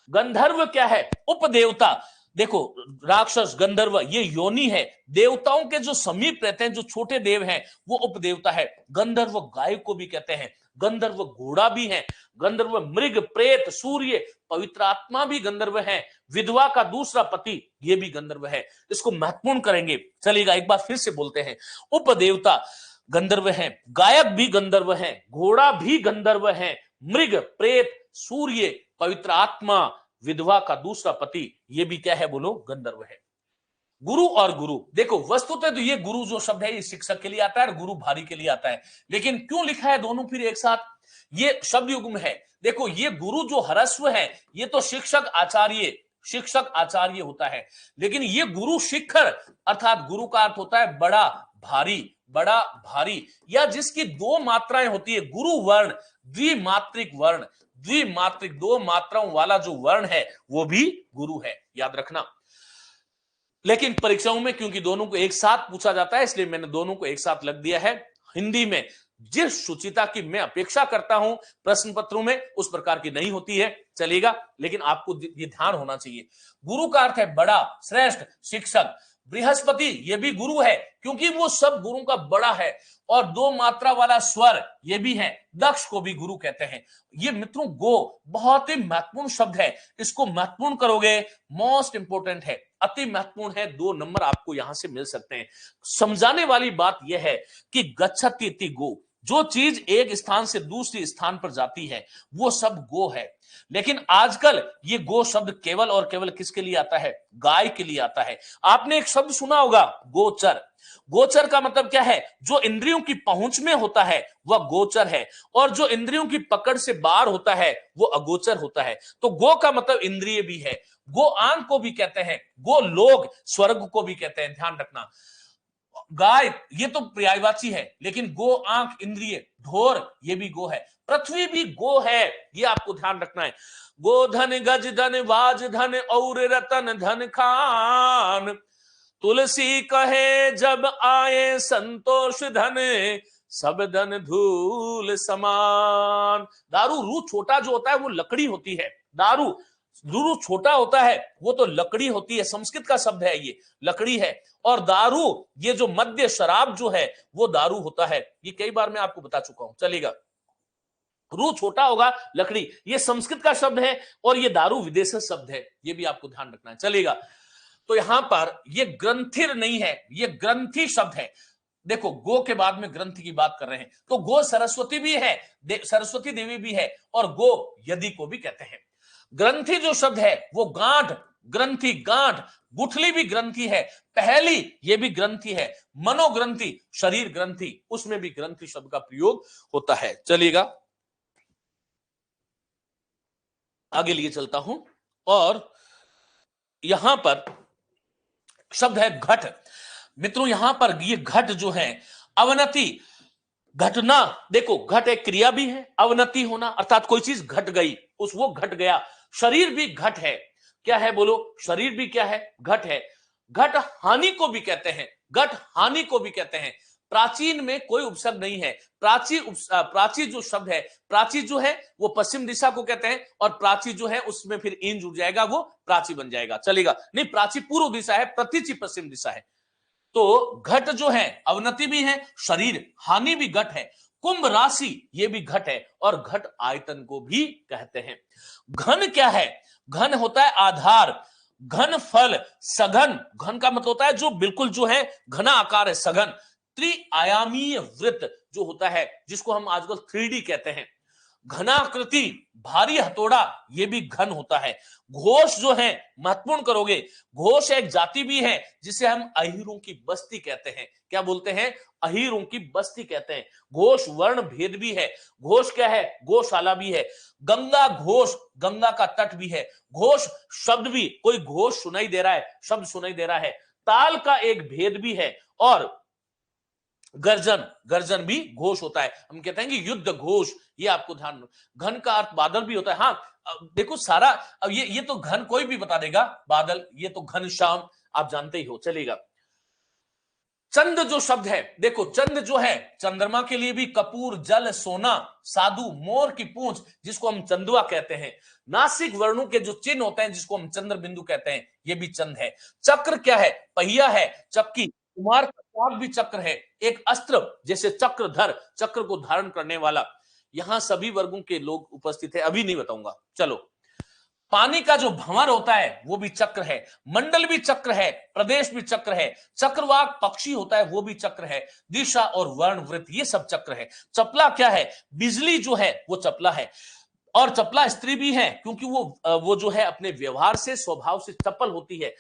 गंधर्व क्या है? उपदेवता। देखो, राक्षस, गंधर्व ये योनि है। देवताओं के जो समीप रहते हैं, जो छोटे देव हैं, वो उपदेवता है। गंधर्व गाय को भी कहते हैं। गंधर्व घोड़ा भी है। गंधर्व मृग, प्रेत, सूर्य, पवित्र आत्मा भी गंधर्व है। विधवा का दूसरा पति ये भी गंधर्व है। इसको महत्वपूर्ण करेंगे, चलेगा। एक बार फिर से बोलते हैं, उपदेवता गंधर्व है, गायक भी गंधर्व है, घोड़ा भी गंधर्व है, मृग, प्रेत, सूर्य, पवित्र आत्मा, विधवा का दूसरा पति ये भी क्या है? बोलो, गंधर्व है। गुरु और गुरु, देखो वस्तुतः तो ये गुरु जो शब्द है ये शिक्षक के लिए आता है और गुरु भारी के लिए आता है, लेकिन क्यों लिखा है दोनों फिर एक साथ? ये शब्द युग्म है। देखो, ये गुरु जो ह्रस्व है ये तो शिक्षक आचार्य होता है, लेकिन ये गुरु शिखर अर्थात गुरु का अर्थ होता है बड़ा भारी, बड़ा भारी, या जिसकी दो मात्राएं होती है। गुरु वर्ण, द्विमात्रिक वर्ण, द्विमात्रिक दो मात्राओं वाला जो वर्ण है वो भी गुरु है, याद रखना। लेकिन परीक्षाओं में क्योंकि दोनों को एक साथ पूछा जाता है, इसलिए मैंने दोनों को एक साथ लग दिया है। हिंदी में जिस शुचिता की मैं अपेक्षा करता हूं प्रश्न पत्रों में, उस प्रकार की नहीं होती है, चलेगा। लेकिन आपको ये ध्यान होना चाहिए, गुरु का अर्थ है बड़ा, श्रेष्ठ, शिक्षक। बृहस्पति ये भी गुरु है, क्योंकि वो सब गुरु का बड़ा है। और दो मात्रा वाला स्वर ये भी है। दक्ष को भी गुरु कहते हैं। ये मित्रों, गो बहुत ही महत्वपूर्ण शब्द है। इसको महत्वपूर्ण करोगे, मोस्ट इंपोर्टेंट है, अति महत्वपूर्ण है। 2 नंबर आपको यहां से मिल सकते हैं। समझाने वाली बात यह है कि गच्छति इति गो, जो चीज एक स्थान से दूसरी स्थान पर जाती है वो सब गो है। लेकिन आजकल ये गो शब्द केवल और केवल किसके लिए आता है? गाय के लिए आता है। आपने एक शब्द सुना होगा, गोचर। गोचर का मतलब क्या है? जो इंद्रियों की पहुंच में होता है वह गोचर है, और जो इंद्रियों की पकड़ से बाहर होता है वो अगोचर होता है। तो गो का मतलब इंद्रिय भी है। गो आंख को भी कहते हैं, गो लोग, स्वर्ग को भी कहते हैं, ध्यान रखना। गाय ये तो पर्यायवाची है, लेकिन गो आंख, इंद्रिय, ढोर ये भी गो है। पृथ्वी भी गो है, ये आपको ध्यान रखना है। गोधन, गज धन, वाज धन और रतन धन खान, तुलसी कहे जब आए संतोष धन, सब धन धूल समान। दारू, रू छोटा जो होता है वो लकड़ी होती है। दारू रू छोटा होता है वो तो लकड़ी होती है, संस्कृत का शब्द है, ये लकड़ी है। और दारू, ये जो मद्य शराब जो है वो दारू होता है। ये कई बार मैं आपको बता चुका हूं, चलेगा। रू छोटा होगा, लकड़ी, ये संस्कृत का शब्द है, और ये दारू विदेशी शब्द है, ये भी आपको ध्यान रखना है, चलेगा। तो यहां पर ये ग्रंथिर नहीं है, ये ग्रंथि शब्द है। देखो, गो के बाद में ग्रंथि की बात कर रहे हैं, तो गो सरस्वती भी है, सरस्वती देवी भी है, और गो यदि को भी कहते हैं। ग्रंथि जो शब्द है वो गांठ, ग्रंथि, गांठ, गुठली भी ग्रंथि है, पहली ये भी ग्रंथि है, मनोग्रंथि, शरीर ग्रंथि, उसमें भी ग्रंथि शब्द का प्रयोग होता है। चलिएगा, आगे लिए चलता हूं, और यहां पर शब्द है घट। मित्रों, यहां पर ये घट जो है, अवनति, घटना। देखो, घट एक क्रिया भी है, अवनति होना अर्थात कोई चीज घट गई, वो घट गया। शरीर भी घट है, क्या है? बोलो, शरीर भी क्या है? घट है। घट हानि को भी कहते हैं, घट हानि को भी कहते हैं। प्राचीन में कोई उपसर्ग नहीं है। प्राची जो शब्द है, प्राची जो है वो पश्चिम दिशा को कहते हैं, और प्राची जो है उसमें फिर इन जुड़ जाएगा, वो प्राची बन जाएगा, चलेगा नहीं। प्राची पूर्व दिशा है, प्रतीचि पश्चिम दिशा है। तो घट जो है अवनति भी है, शरीर हानि भी घट है, कुंभ राशि ये भी घट है, और घट आयतन को भी कहते हैं। घन क्या है? घन होता है आधार, घन फल, सघन, घन का मतलब होता है जो बिल्कुल जो है घना आकार है, सघन। त्रिआयामीय वृत्त जो होता है, जिसको हम आजकल 3D कहते हैं। घनाकृति, भारी हथौड़ा, ये भी घन होता है। घोष जो है, महत्वपूर्ण करोगे, घोष एक जाति भी है जिसे हम अहीरों की बस्ती कहते हैं। क्या बोलते हैं? अहीरों की बस्ती कहते हैं। घोष वर्ण भेद भी है। घोष क्या है? गौशाला भी है। गंगा घोष, गंगा का तट भी है। घोष शब्द भी, कोई घोष सुनाई दे रहा है, शब्द सुनाई दे रहा है। ताल का एक भेद भी है। और गर्जन, गर्जन भी घोष होता है। हम कहते हैं कि युद्ध घोष, ये आपको ध्यान। घन का अर्थ बादल भी होता है। हाँ, देखो सारा, अब ये तो घन कोई भी बता देगा, बादल, ये तो घन श्याम आप जानते ही हो, चलेगा। चंद जो शब्द है, देखो चंद जो है, चंद्रमा के लिए भी कपूर, जल, सोना, साधु, मोर की पूंछ जिसको हम चंदुआ कहते हैं। नासिक वर्णों के जो चिन्ह होते हैं जिसको हम चंद्र बिंदु कहते हैं, ये भी चंद है। चक्र क्या है? पहिया है, चक्की। कुमार का साथ भी चक्र है, एक अस्त्र जैसे चक्रधर, चक्र को धारण करने वाला। यहां सभी वर्गों के लोग उपस्थित है, अभी नहीं बताऊंगा, चलो। पानी का जो भंवर होता है वो भी चक्र है, मंडल भी चक्र है, प्रदेश भी चक्र है, चक्रवाक पक्षी होता है वो भी चक्र है, दिशा और वर्ण वृत्त ये सब चक्र है। चपला क्या है? बिजली जो है वो चपला है, और चपला स्त्री भी है क्योंकि वो जो है अपने व्यवहार से, स्वभाव से चपल होती है।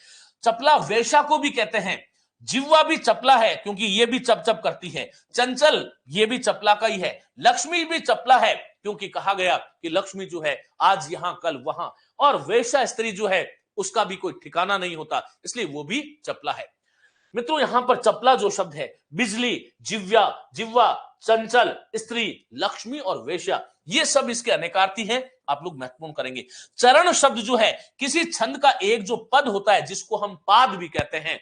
चपला वेश्या को भी कहते हैं। जिह्वा भी चपला है क्योंकि ये भी चप चप करती है। चंचल ये भी चपला का ही है। लक्ष्मी भी चपला है क्योंकि कहा गया कि लक्ष्मी जो है आज यहां कल वहां, और वेश्या स्त्री जो है उसका भी कोई ठिकाना नहीं होता, इसलिए वो भी चपला है। मित्रों यहां पर चपला जो शब्द है, बिजली, जिव्या, जिह्वा, चंचल, स्त्री, लक्ष्मी और वेश्या, ये सब इसके अनेकार्थी हैं, आप लोग महत्वपूर्ण करेंगे। चरण शब्द जो है, किसी छंद का एक जो पद होता है जिसको हम पाद भी कहते हैं।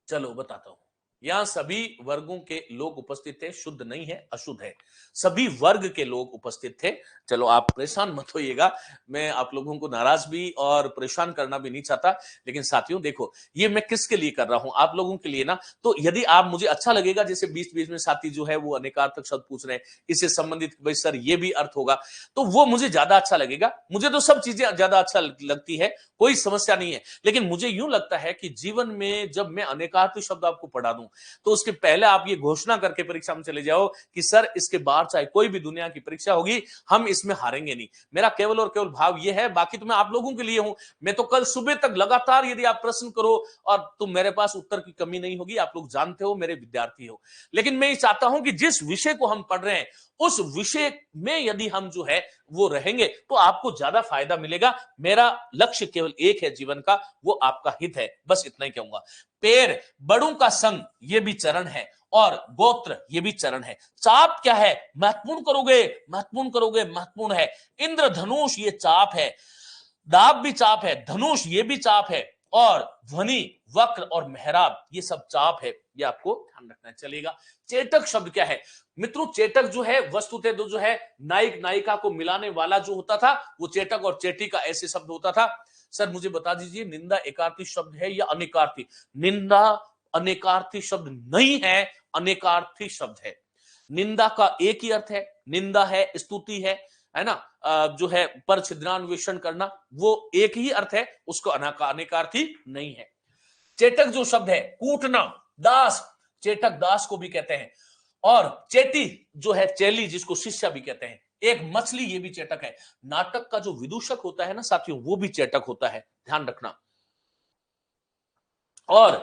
चलो बताता हूं, यहां सभी वर्गों के लोग उपस्थित थे, शुद्ध नहीं है, अशुद्ध है, सभी वर्ग के लोग उपस्थित थे। चलो आप परेशान मत होइएगा, मैं आप लोगों को नाराज भी और परेशान करना भी नहीं चाहता, लेकिन साथियों देखो ये मैं किसके लिए कर रहा हूं, आप लोगों के लिए ना। तो यदि आप, मुझे अच्छा लगेगा जैसे बीच बीच में साथी जो है वो अनेकार्थक शब्द पूछ रहे हैं, इससे संबंधित भाई सर ये भी अर्थ होगा, तो वो मुझे ज्यादा अच्छा लगेगा। मुझे तो सब चीजें ज्यादा अच्छा लगती है, कोई समस्या नहीं है, लेकिन मुझे यूं लगता है कि जीवन में जब मैं अनेकार्थक शब्द आपको पढ़ा दूं तो उसके पहले आप ये घोषणा करके परीक्षा में चले जाओ कि सर इसके बाद चाहे कोई भी दुनिया की परीक्षा होगी हम इसमें हारेंगे नहीं। मेरा केवल और केवल भाव ये है, बाकी तो मैं आप लोगों के लिए हूं। मैं तो कल सुबह तक लगातार, यदि आप प्रश्न करो और तुम मेरे पास उत्तर की कमी नहीं होगी, आप लोग जानते हो, मेरे विद्यार्थी हो। लेकिन मैं ये चाहता हूं कि जिस विषय को हम पढ़ रहे हैं उस विषय में यदि हम जो है वो रहेंगे तो आपको ज्यादा फायदा मिलेगा। मेरा लक्ष्य केवल एक है जीवन का, वो आपका हित है, बस इतना ही कहूंगा। पैर, बड़ों का संग, ये भी चरण है, और गोत्र ये भी चरण है। चाप क्या है? महत्वपूर्ण करोगे, महत्वपूर्ण करोगे, महत्वपूर्ण है। इंद्रधनुष ये चाप है, दाब भी चाप है, धनुष ये भी चाप है, और ध्वनि, वक्र और मेहराब ये सब चाप है, ये आपको ध्यान रखना चलेगा। चेटक शब्द क्या है? मित्रों चेटक जो है वस्तुतः जो है नायक नायिका को मिलाने वाला जो होता था वो चेटक और चेटी का ऐसे शब्द होता था। सर मुझे बता दीजिए, निंदा एकार्थी शब्द है या अनेकार्थी? निंदा अनेकार्थी शब्द नहीं है, अनेकार्थी शब्द है। निंदा का एक ही अर्थ है, निंदा है, स्तुति है ना, जो है पर छिद्रान्वेषण करना, वो एक ही अर्थ है, उसको अनेकार्थी नहीं है। चेटक जो शब्द है, कूटना, दास, चेटक दास को भी कहते हैं, और चेटी जो है चेली जिसको शिष्या भी कहते हैं। एक मछली ये भी चेटक है। नाटक का जो विदूषक होता है ना साथियों, वो भी चेटक होता है, ध्यान रखना। और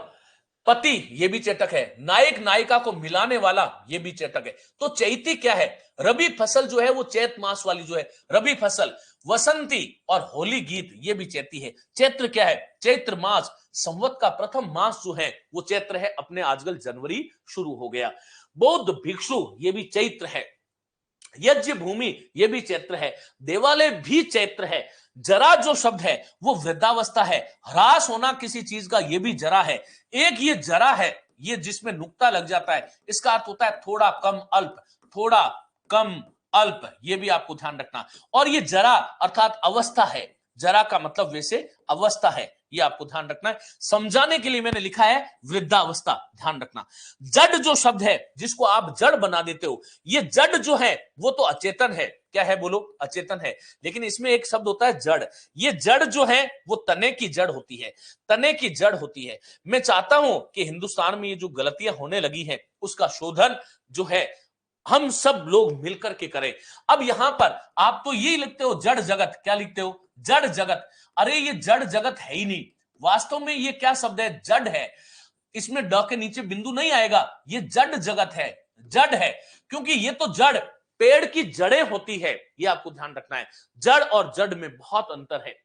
पति ये भी चेटक है, नायक नायिका को मिलाने वाला ये भी चेटक है। तो चैती क्या है? रबी फसल जो है वो चैत मास वाली जो है रबी फसल। वसंती और होली गीत ये भी चैती है। चैत्र क्या है? चैत्र मास, संवत का प्रथम मास जो है वो चैत्र है, अपने आजकल जनवरी शुरू हो गया। बौद्ध भिक्षु ये भी चैत्र है। यज्ञ भूमि ये भी चैत्र है। देवालय भी चैत्र है। जरा जो शब्द है वो वृद्धावस्था है। ह्रास होना किसी चीज का ये भी जरा है। एक ये जरा है, ये जिसमें नुक्ता लग जाता है इसका अर्थ होता है थोड़ा कम अल्प, थोड़ा कम अल्प, ये भी आपको ध्यान रखना। और ये जरा अर्थात अवस्था है, जरा का मतलब वैसे अवस्था है, ये आपको ध्यान रखना है। समझाने के लिए मैंने लिखा है वृद्धावस्था, ध्यान रखना। जड़ जो शब्द है जिसको आप जड़ बना देते हो, ये जड़ जो है वो तो अचेतन है, क्या है बोलो, अचेतन है। लेकिन इसमें एक शब्द होता है जड़, ये जड़ जो है वो तने की जड़ होती है, तने की जड़ होती है। मैं चाहता हूं कि हिंदुस्तान में ये जो गलतियां होने लगी हैं उसका शोधन जो है हम सब लोग मिलकर के करें। अब यहां पर आप तो ये लिखते हो जड़ जगत, क्या लिखते हो, जड़ जगत। अरे ये जड़ जगत है ही नहीं, वास्तव में ये क्या शब्द है, जड़ है। इसमें ड के नीचे बिंदु नहीं आएगा, ये जड़ जगत है, जड़ है, क्योंकि ये तो जड़ पेड़ की जड़ें होती है, ये आपको ध्यान रखना है। जड़ और जड़ में बहुत अंतर है।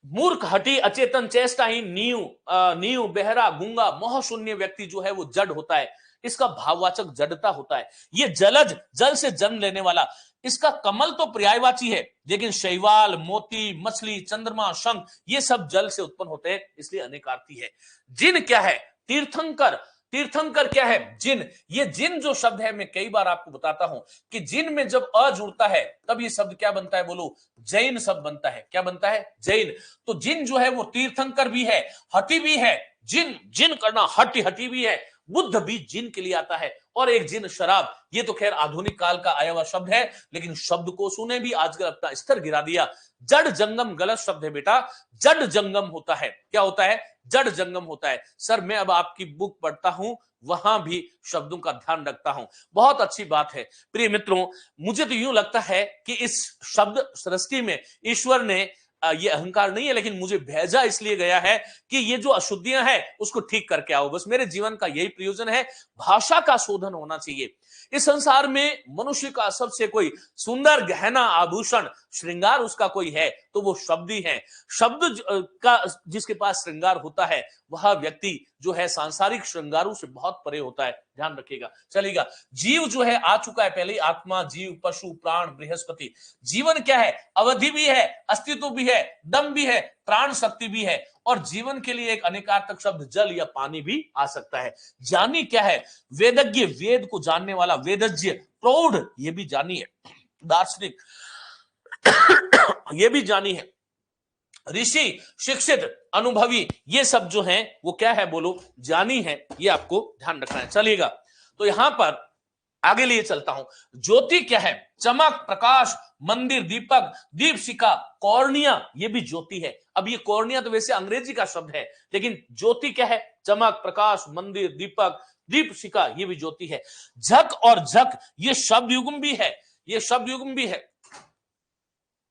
मूर्ख, हठी, अचेतन, चेष्टाहीन, नींव, बहरा, गूंगा, मोह शून्य व्यक्ति जो है वो जड़ होता है, इसका भाववाचक जड़ता होता है। ये जलज, जल से जन्म लेने वाला, इसका कमल तो पर्यायवाची है, लेकिन शैवाल, मोती, मछली, चंद्रमा, शंख ये सब जल से उत्पन्न होते हैं, इसलिए अनेकार्थी है। जिन क्या है, तीर्थंकर, तीर्थंकर क्या है, जिन। ये जिन जो शब्द है मैं कई बार आपको बताता हूं कि जिन में जब अ जुड़ता है तब ये शब्द क्या बनता है बोलो, जैन शब्द बनता है। क्या बनता है, जैन। तो जिन जो है वो तीर्थंकर भी है, हठी भी है, जिन जिन करना, हठी हठी भी है। बुद्ध भी जिन के लिए आता है, और एक जिन शराब, ये तो खैर आधुनिक काल का आया हुआ शब्द है, लेकिन शब्द कोशों ने भी आजकल अपना स्तर गिरा दिया। जड़ जंगम गलत शब्द है बेटा, जड़ जंगम होता है, क्या होता है, जड़ जंगम होता है। सर मैं अब आपकी बुक पढ़ता हूं, वहां भी शब्दों का ध्यान रखता हूं, बहुत अच्छी बात है। प्रिय मित्रों, मुझे तो यूं लगता है कि इस शब्द सृष्टि में ईश्वर ने ये अहंकार नहीं है, लेकिन मुझे भेजा इसलिए गया है कि ये जो अशुद्धियां हैं उसको ठीक करके आओ। बस मेरे जीवन का यही प्रयोजन है, भाषा का शोधन होना चाहिए। इस संसार में मनुष्य का सबसे कोई सुंदर गहना आभूषण श्रृंगार उसका कोई है तो वो शब्द ही है। शब्द का जिसके पास श्रृंगार होता है वह व्यक्ति जो है सांसारिक श्रृंगारों से बहुत परे होता है, ध्यान रखिएगा, चलेगा। जीव जो है आ चुका है पहले, आत्मा, जीव, पशु, प्राण, बृहस्पति। जीवन क्या है, अवधि भी है, अस्तित्व भी है, दम भी है, प्राण शक्ति भी है, और जीवन के लिए एक अनेकार्थक शब्द जल या पानी भी आ सकता है। ज्ञानी क्या है, वेदज्ञ, वेद को जानने वाला, वेदज्ञ, प्रौढ़ ये भी जानी है, दार्शनिक ये भी जानी है, ऋषि, शिक्षित, अनुभवी, ये सब जो हैं वो क्या है बोलो, जानी है, ये आपको ध्यान रखना है। चलिएगा, तो यहां पर आगे लिए चलता हूं। ज्योति क्या है, चमक, प्रकाश, मंदिर, दीपक, दीपशिखा, कॉर्निया, ये भी ज्योति है। अब ये कॉर्निया तो वैसे अंग्रेजी का शब्द है, लेकिन ज्योति क्या है, चमक, प्रकाश, मंदिर, दीपक, दीपशिखा, ये भी ज्योति है। झक और झक ये शब्द युग्म भी है, ये शब्द युग्म भी है,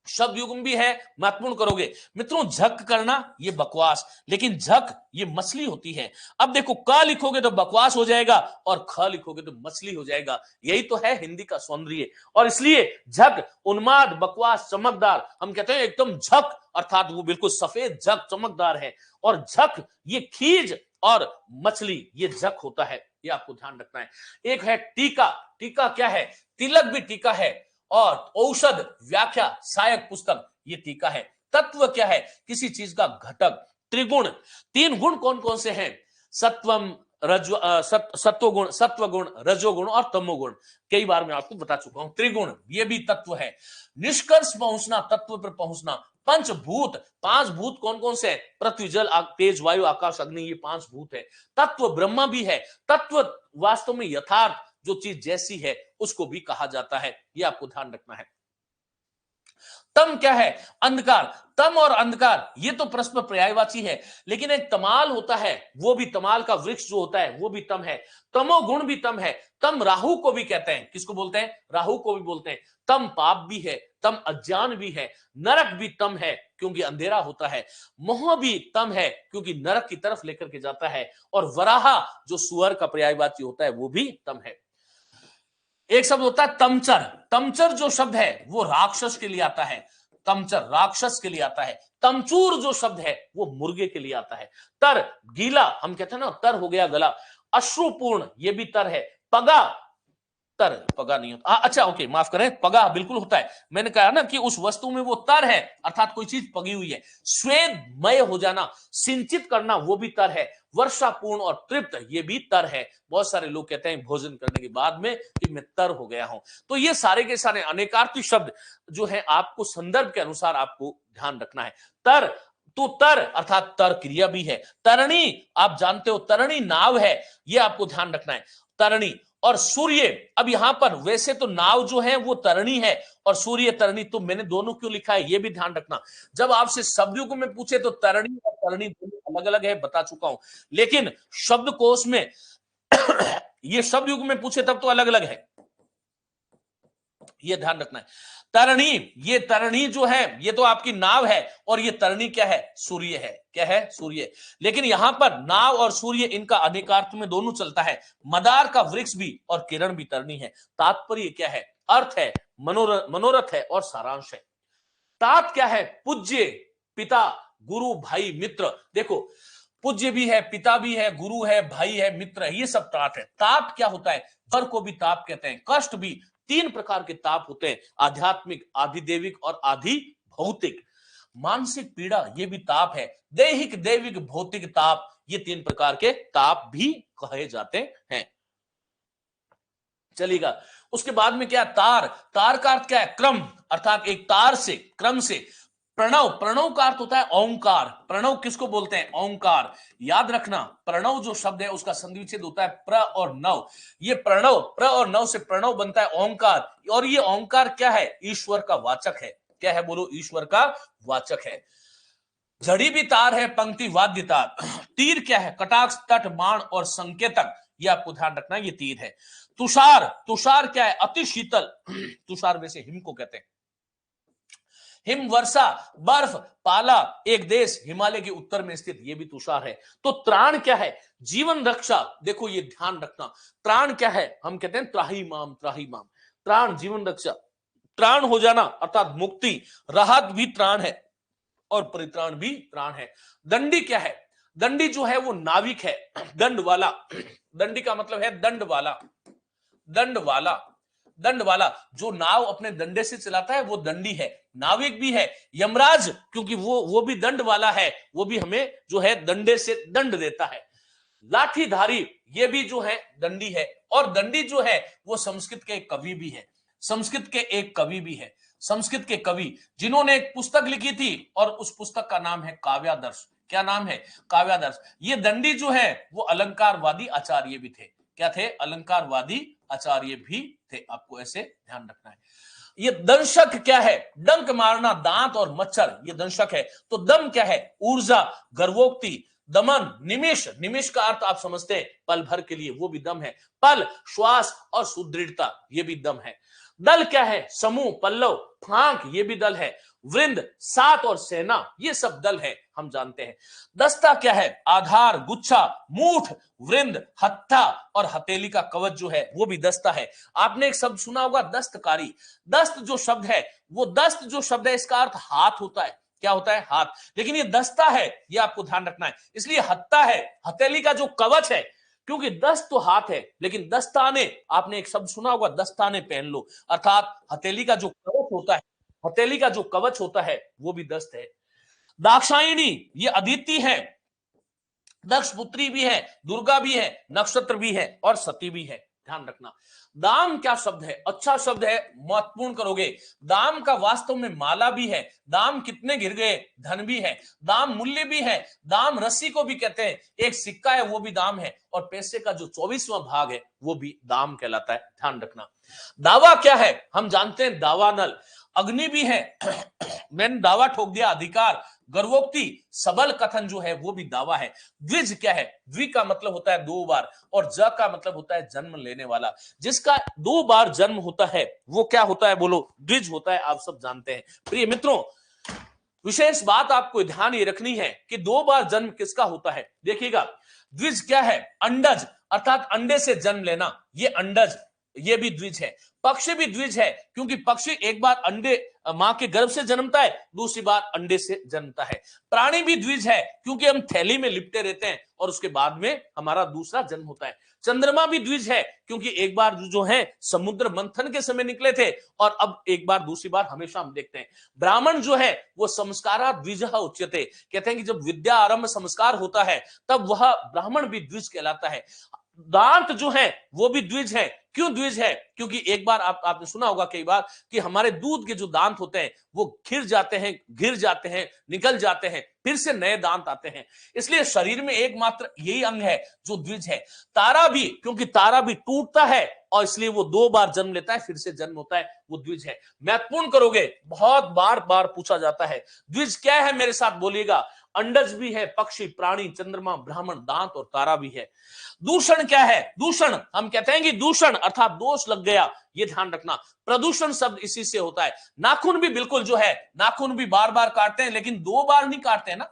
शब्द युग्म भी है, महत्वपूर्ण करोगे मित्रों। झक करना ये बकवास, लेकिन झक ये मछली होती है। अब देखो, क लिखोगे तो बकवास हो जाएगा और ख लिखोगे तो मछली हो जाएगा, यही तो है हिंदी का सौंदर्य। और इसलिए झक, उन्माद, बकवास, चमकदार, हम कहते हैं एकदम झक, अर्थात वो बिल्कुल सफेद झक, चमकदार है। और झक ये खीज, और मछली ये झक होता है, ये आपको ध्यान रखना है। एक है टीका, टीका क्या है, तिलक भी टीका है, और औषध, व्याख्या, सहायक पुस्तक ये टीका है। तत्व क्या है, किसी चीज का घटक। त्रिगुण, तीन गुण कौन कौन से हैं, सत्वम, सत्वगुण, सत्वगुण, रजोगुण और तमोगुण, कई बार मैं आपको बता चुका हूं। त्रिगुण ये भी तत्व है। निष्कर्ष पहुंचना, तत्व पर पहुंचना। पंचभूत, पांच भूत कौन कौन से हैं, पृथ्वी, जल, तेज, वायु, आकाश, अग्नि, ये पांच भूत है। तत्व ब्रह्मा भी है। तत्व वास्तव में यथार्थ, जो चीज जैसी है उसको भी कहा जाता है, ये आपको ध्यान रखना है। तम क्या है, अंधकार। तम और अंधकार ये तो परस्पर पर्यायवाची है, लेकिन एक तमाल होता है, वो भी तमाल का वृक्ष जो होता है वो भी तम है। तमोगुण भी तम है। तम राहु को भी कहते हैं, किसको बोलते हैं, राहु को भी बोलते हैं। तम पाप भी है, तम अज्ञान भी है। नरक भी तम है क्योंकि अंधेरा होता है। मोह भी तम है क्योंकि नरक की तरफ लेकर के जाता है। और वराहा जो सुअर का पर्यायवाची होता है वो भी तम है। एक शब्द होता है तमचर। तमचर जो शब्द है वो राक्षस के लिए आता है, तमचर राक्षस के लिए आता है। तमचूर जो शब्द है वो मुर्गे के लिए आता है। तर, गीला, हम कहते हैं ना तर हो गया गला। अश्रुपूर्ण ये भी तर है। पगा, तर, पगा नहीं होता। अच्छा ओके, माफ करें, पगा बिल्कुल होता है। मैंने कहा ना कि उस वस्तु में वो तर है, अर्थात कोई चीज पगी हुई है। स्वेदमय हो जाना, सिंचित करना, वो भी तर है। वर्षापूर्ण और तृप्त, ये भी तर है। बहुत सारे लोग कहते हैं भोजन करने के बाद में कि मैं तर हो गया हूं। तो ये सारे के सारे अनेकार्थी शब्द जो है आपको संदर्भ के अनुसार आपको ध्यान रखना है। तर, तो तर अर्थात तर क्रिया भी है। तरणी, आप जानते हो तरणी नाव है, ये आपको ध्यान रखना है। तरणी और सूर्य, अब यहां पर वैसे तो नाव जो है वो तरणी है और सूर्य तरणी, तो मैंने दोनों क्यों लिखा है ये भी ध्यान रखना। जब आपसे शब्दों को मैं पूछे तो तरणी और तरणी दोनों अलग अलग है, बता चुका हूं। लेकिन शब्दकोश में ये शब्द युग में पूछे तब तो अलग अलग है, ये ध्यान रखना है। तरणी, ये तरणी जो है ये तो आपकी नाव है, और ये तरणी क्या है? सूर्य है। क्या है? सूर्य। लेकिन यहां पर नाव और सूर्य, इनका अनेकार्थ में दोनों चलता है। मदार का वृक्ष भी और किरण भी तरणी है। तात्पर्य क्या है? अर्थ है, मनोरथ है और सारांश है। तात क्या है? पूज्य, पिता, गुरु, भाई, मित्र। देखो, पूज्य भी है, पिता भी है, गुरु है, भाई है, मित्र है, ये सब तात है। ताप क्या होता है? जर को भी ताप कहते हैं। कष्ट भी, तीन प्रकार के ताप होते हैं, आध्यात्मिक, आधिदेविक और आधि भौतिक। मानसिक पीड़ा, ये भी ताप है। दैहिक, दैविक, भौतिक ताप, ये तीन प्रकार के ताप भी कहे जाते हैं। चलेगा। उसके बाद में क्या? तार, तार का अर्थ क्या है? क्रम, अर्थात एक तार से, क्रम से। प्रणव, प्रणव का अर्थ होता है ओंकार। प्रणव किसको बोलते हैं? ओंकार। याद रखना, प्रणव जो शब्द है उसका संधिविच्छेद होता है प्र और नव। ये प्रणव, प्र और नव से प्रणव बनता है ओंकार, और ये ओंकार क्या है? ईश्वर का वाचक है। क्या है? बोलो, ईश्वर का वाचक है। जड़ी भी तार है, पंक्ति वाद्य तार। तीर क्या है? कटाक्ष, तट, बाण और संकेतक, ये आपको ध्यान रखना है, ये तीर है। तुषार, तुषार क्या है? अति शीतल। तुषार वैसे हिम को कहते हैं। हिम वर्षा, बर्फ, पाला, एक देश हिमालय के उत्तर में स्थित, ये भी तुषार है। तो त्राण क्या है? जीवन रक्षा। देखो, ये ध्यान रखना, त्राण क्या है? हम कहते हैं त्राही माम, त्राही माम। त्राण, जीवन रक्षा, त्राण हो जाना अर्थात मुक्ति। राहत भी त्राण है और परित्राण भी त्राण है। दंडी क्या है? दंडी जो है वो नाविक है, दंड वाला। दंडी का मतलब है दंड वाला, दंड वाला, दंड वाला। जो नाव अपने दंडे से चलाता है वो दंडी है। नाविक भी है। यमराज, क्योंकि वो भी दंड वाला है, वो भी हमें जो है दंडे से दंड देता है। लाठीधारी, ये भी जो है दंडी है। और दंडी जो है वो संस्कृत के एक कवि भी है। संस्कृत के एक कवि भी है। संस्कृत के कवि जिन्होंने एक पुस्तक लिखी थी और उस पुस्तक का नाम है काव्यादर्श। क्या नाम है? काव्यादर्श। ये दंडी जो है वो अलंकारवादी आचार्य भी थे। क्या थे? अलंकारवादी आचार्य भी थे। आपको ऐसे ध्यान रखना है। ये दंशक क्या है? डंक मारना, दांत और मच्छर, ये दंशक है। तो दम क्या है? ऊर्जा, गर्वोक्ति, दमन, निमिष, निमिष का अर्थ आप समझते हैं पल भर के लिए, वो भी दम है। पल, श्वास और सुदृढ़ता, ये भी दम है। दल क्या है? समूह, पल्लव, फांक, ये भी दल है। वृंद, सात और सेना, ये सब दल है, हम जानते हैं। दस्ता क्या है? आधार, गुच्छा, मूठ, वृंद, हत्था और हथेली का कवच जो है वो भी दस्ता है। आपने एक शब्द सुना होगा दस्तकारी। दस्त जो शब्द है, वो दस्त जो शब्द है इसका अर्थ हाथ होता है। क्या होता है? हाथ। लेकिन ये दस्ता है, ये आपको ध्यान रखना है, इसलिए हत्था है। हथेली का जो कवच है, क्योंकि दस्त तो हाथ है, लेकिन दस्ताने, आपने एक शब्द सुना होगा दस्ताने पहन लो, अर्थात हथेली का जो कवच होता है, हथेली का जो कवच होता है वो भी दस्त है। दाक्षायणी, ये अदिति है, दक्ष पुत्री भी है, दुर्गा भी है, नक्षत्र भी है और सती भी है। ध्यान रखना। दाम क्या शब्द है? अच्छा शब्द है, महत्वपूर्ण करोगे। दाम का वास्तव में माला भी है। दाम कितने गिर गए, धन भी है। दाम मूल्य भी है। दाम रस्सी को भी कहते हैं। एक सिक्का है वो भी दाम है, और पैसे का जो 24वां भाग है वो भी दाम कहलाता है। ध्यान रखना। दावा क्या है? हम जानते हैं दावानल। अग्नि भी है, मैंने दावा ठोक दिया, अधिकार, गर्वोक्ति, सबल कथन जो है वो भी दावा है। द्विज क्या है? द्वि का मतलब होता है दो बार, और ज का मतलब होता है जन्म लेने वाला। जिसका दो बार जन्म होता है वो क्या होता है? बोलो, द्विज होता है। आप सब जानते हैं। प्रिय मित्रों, विशेष बात आपको ध्यान ये रखनी है कि दो बार जन्म किसका होता है। देखिएगा, द्विज क्या है? अंडज, अर्थात अंडे से जन्म लेना, ये अंडज, ये भी द्विज है। पक्षी भी द्विज है, क्योंकि पक्षी एक बार अंडे मां के गर्भ से जन्मता है, दूसरी बार अंडे से जन्मता है। प्राणी भी द्विज है क्योंकि हम थैली में लिपटे रहते हैं और उसके बाद में हमारा दूसरा जन्म होता है। चंद्रमा भी द्विज है क्योंकि एक बार जो है समुद्र मंथन के समय निकले थे और अब एक बार दूसरी बार हमेशा हम देखते हैं। ब्राह्मण जो है वो संस्कारा द्विजः उच्यते, कहते हैं कि जब विद्या आरंभ संस्कार होता है तब वह ब्राह्मण भी द्विज कहलाता है। दांत जो है वो भी द्विज है। क्यों द्विज है? क्योंकि एक बार आपने सुना होगा कई बार कि हमारे दूध के जो दांत होते हैं वो गिर जाते हैं, निकल जाते हैं, फिर से नए दांत आते हैं। इसलिए शरीर में एकमात्र यही अंग है जो द्विज है। तारा भी, क्योंकि तारा भी टूटता है और इसलिए वो 2 बार जन्म लेता है, फिर से जन्म होता है, वो द्विज है। महत्वपूर्ण करोगे, बहुत बार बार पूछा जाता है। द्विज क्या है? मेरे साथ बोलिएगा। अंडज भी है, पक्षी, प्राणी, चंद्रमा, ब्राह्मण, दांत और तारा भी है। दूषण क्या है? दूषण, हम कहते हैं कि दूषण अर्थात दोष लग गया, ये ध्यान रखना। प्रदूषण शब्द इसी से होता है। नाखून भी बिल्कुल जो है, नाखून भी बार बार काटते हैं लेकिन 2 बार नहीं काटते हैं ना।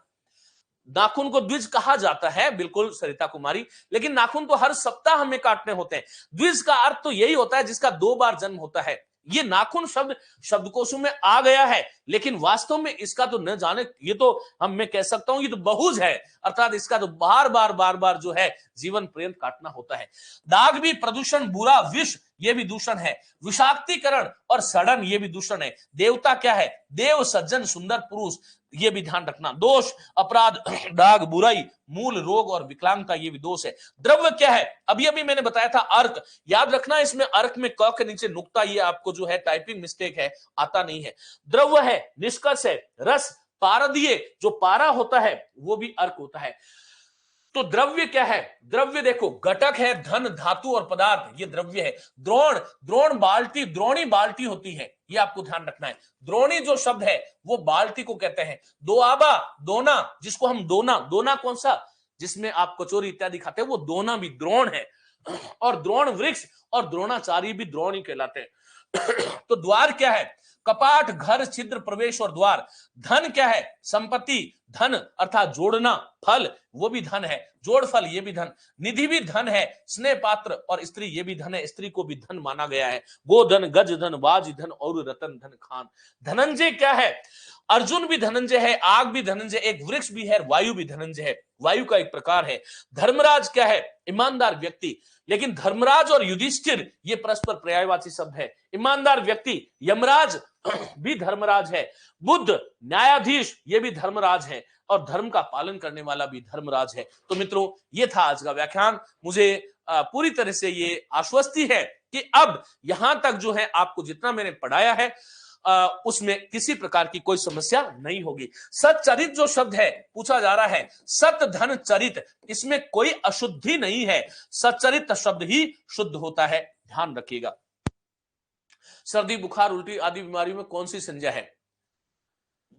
नाखून को द्विज कहा जाता है, बिल्कुल सरिता कुमारी, लेकिन नाखून तो हर सप्ताह हमें काटने होते हैं। द्विज का अर्थ तो यही होता है जिसका 2 बार जन्म होता है। ये नाखून शब्द शब्दकोशों में आ गया है, लेकिन वास्तव में इसका तो न जाने, ये तो मैं कह सकता हूं ये तो बहुज है, अर्थात इसका तो बार बार जो है जीवन पर्यंत काटना होता है। दाग भी प्रदूषण, बुरा, विष, ये भी दूषण है। विषाक्तीकरण और सड़न, ये भी दूषण है। देवता क्या है? देव, सज्जन, सुंदर, पुरुष, ये भी ध्यान रखना। दोष, अपराध, दाग, बुराई, मूल, रोग और विकलांगता, ये भी दोष है। द्रव्य क्या है? अभी अभी मैंने बताया था अर्क, याद रखना इसमें अर्क में क के नीचे नुक्ता, ये आपको जो है टाइपिंग मिस्टेक है, आता नहीं है। द्रव्य है, निष्कर्ष है, रस, पारदीय, जो पारा होता है वो भी अर्क होता है। तो द्रव्य क्या है? द्रव्य देखो, घटक है, धन, धातु और पदार्थ, ये द्रव्य है। द्रोण, द्रोण बाल्टी, द्रोणी बाल्टी होती है, ये आपको ध्यान रखना है। द्रोणी जो शब्द है वो बाल्टी को कहते हैं। दोआबा, दोना, जिसको हम दोना, दोना कौन सा? जिसमें आप कचौरी इत्यादि खाते हैं, वो दोना भी द्रोण है। और द्रोण वृक्ष और द्रोणाचार्य भी द्रोणी कहलाते हैं। तो द्वार क्या है? कपाट, घर, छिद्र, प्रवेश और द्वार। धन क्या है? संपत्ति, धन अर्थात जोड़ना, फल, वो भी धन है, जोड़ फल, ये भी धन। निधि भी धन है, स्नेह पात्र और स्त्री, ये भी धन है, स्त्री को भी धन माना गया है। गोधन, गज धन, बाज धन और रतन धन खान। धनंजय क्या है? अर्जुन भी धनंजय है, आग भी धनंजय, एक वृक्ष भी है, वायु भी धनंजय है, वायु का एक प्रकार है। धर्मराज क्या है? ईमानदार व्यक्ति, लेकिन धर्मराज और युधिष्ठिर ये परस्पर पर्यायवाची शब्द है। ईमानदार व्यक्ति, यमराज भी धर्मराज है। बुद्ध, न्यायाधीश, ये भी धर्मराज है और धर्म का पालन करने वाला भी धर्मराज है। तो मित्रों, ये था आज का व्याख्यान। मुझे पूरी तरह से ये आश्वस्ति है कि अब यहां तक जो है आपको जितना मैंने पढ़ाया है उसमें किसी प्रकार की कोई समस्या नहीं होगी। सच्चरित जो शब्द है, पूछा जा रहा है, सत धन चरित, इसमें कोई अशुद्धि नहीं है, सच्चरित शब्द ही शुद्ध होता है, ध्यान रखिएगा। सर्दी, बुखार, उल्टी आदि बीमारियों में कौन सी संज्ञा है?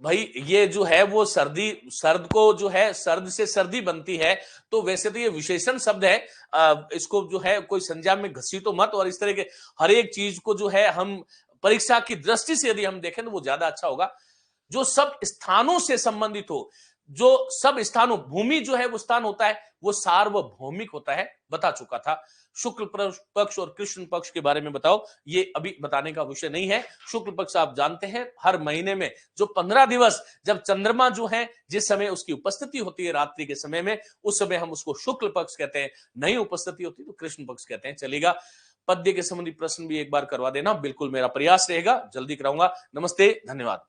भाई ये जो है वो सर्द को जो है, सर्द से सर्दी बनती है, तो वैसे तो ये विशेषण शब्द है, इसको जो है कोई संज्ञा में घसीटो मत। और इस तरह के हर एक चीज को जो है हम परीक्षा की दृष्टि से यदि हम देखें तो वो ज्यादा अच्छा होगा। जो सब स्थानों से संबंधित हो, जो सब स्थानों, भूमि जो है वो स्थान होता है, वो सार्वभौमिक होता है, बता चुका था। शुक्ल पक्ष और कृष्ण पक्ष के बारे में बताओ, ये अभी बताने का विषय नहीं है। शुक्ल पक्ष आप जानते हैं, हर महीने में जो 15 दिवस जब चंद्रमा जो है, जिस समय उसकी उपस्थिति होती है रात्रि के समय में, उस समय हम उसको शुक्ल पक्ष कहते हैं। नहीं उपस्थिति होती तो कृष्ण पक्ष कहते हैं। चलेगा, पद्य के संबंधी प्रश्न भी एक बार करवा देना, बिल्कुल मेरा प्रयास रहेगा, जल्दी कराऊंगा। नमस्ते, धन्यवाद।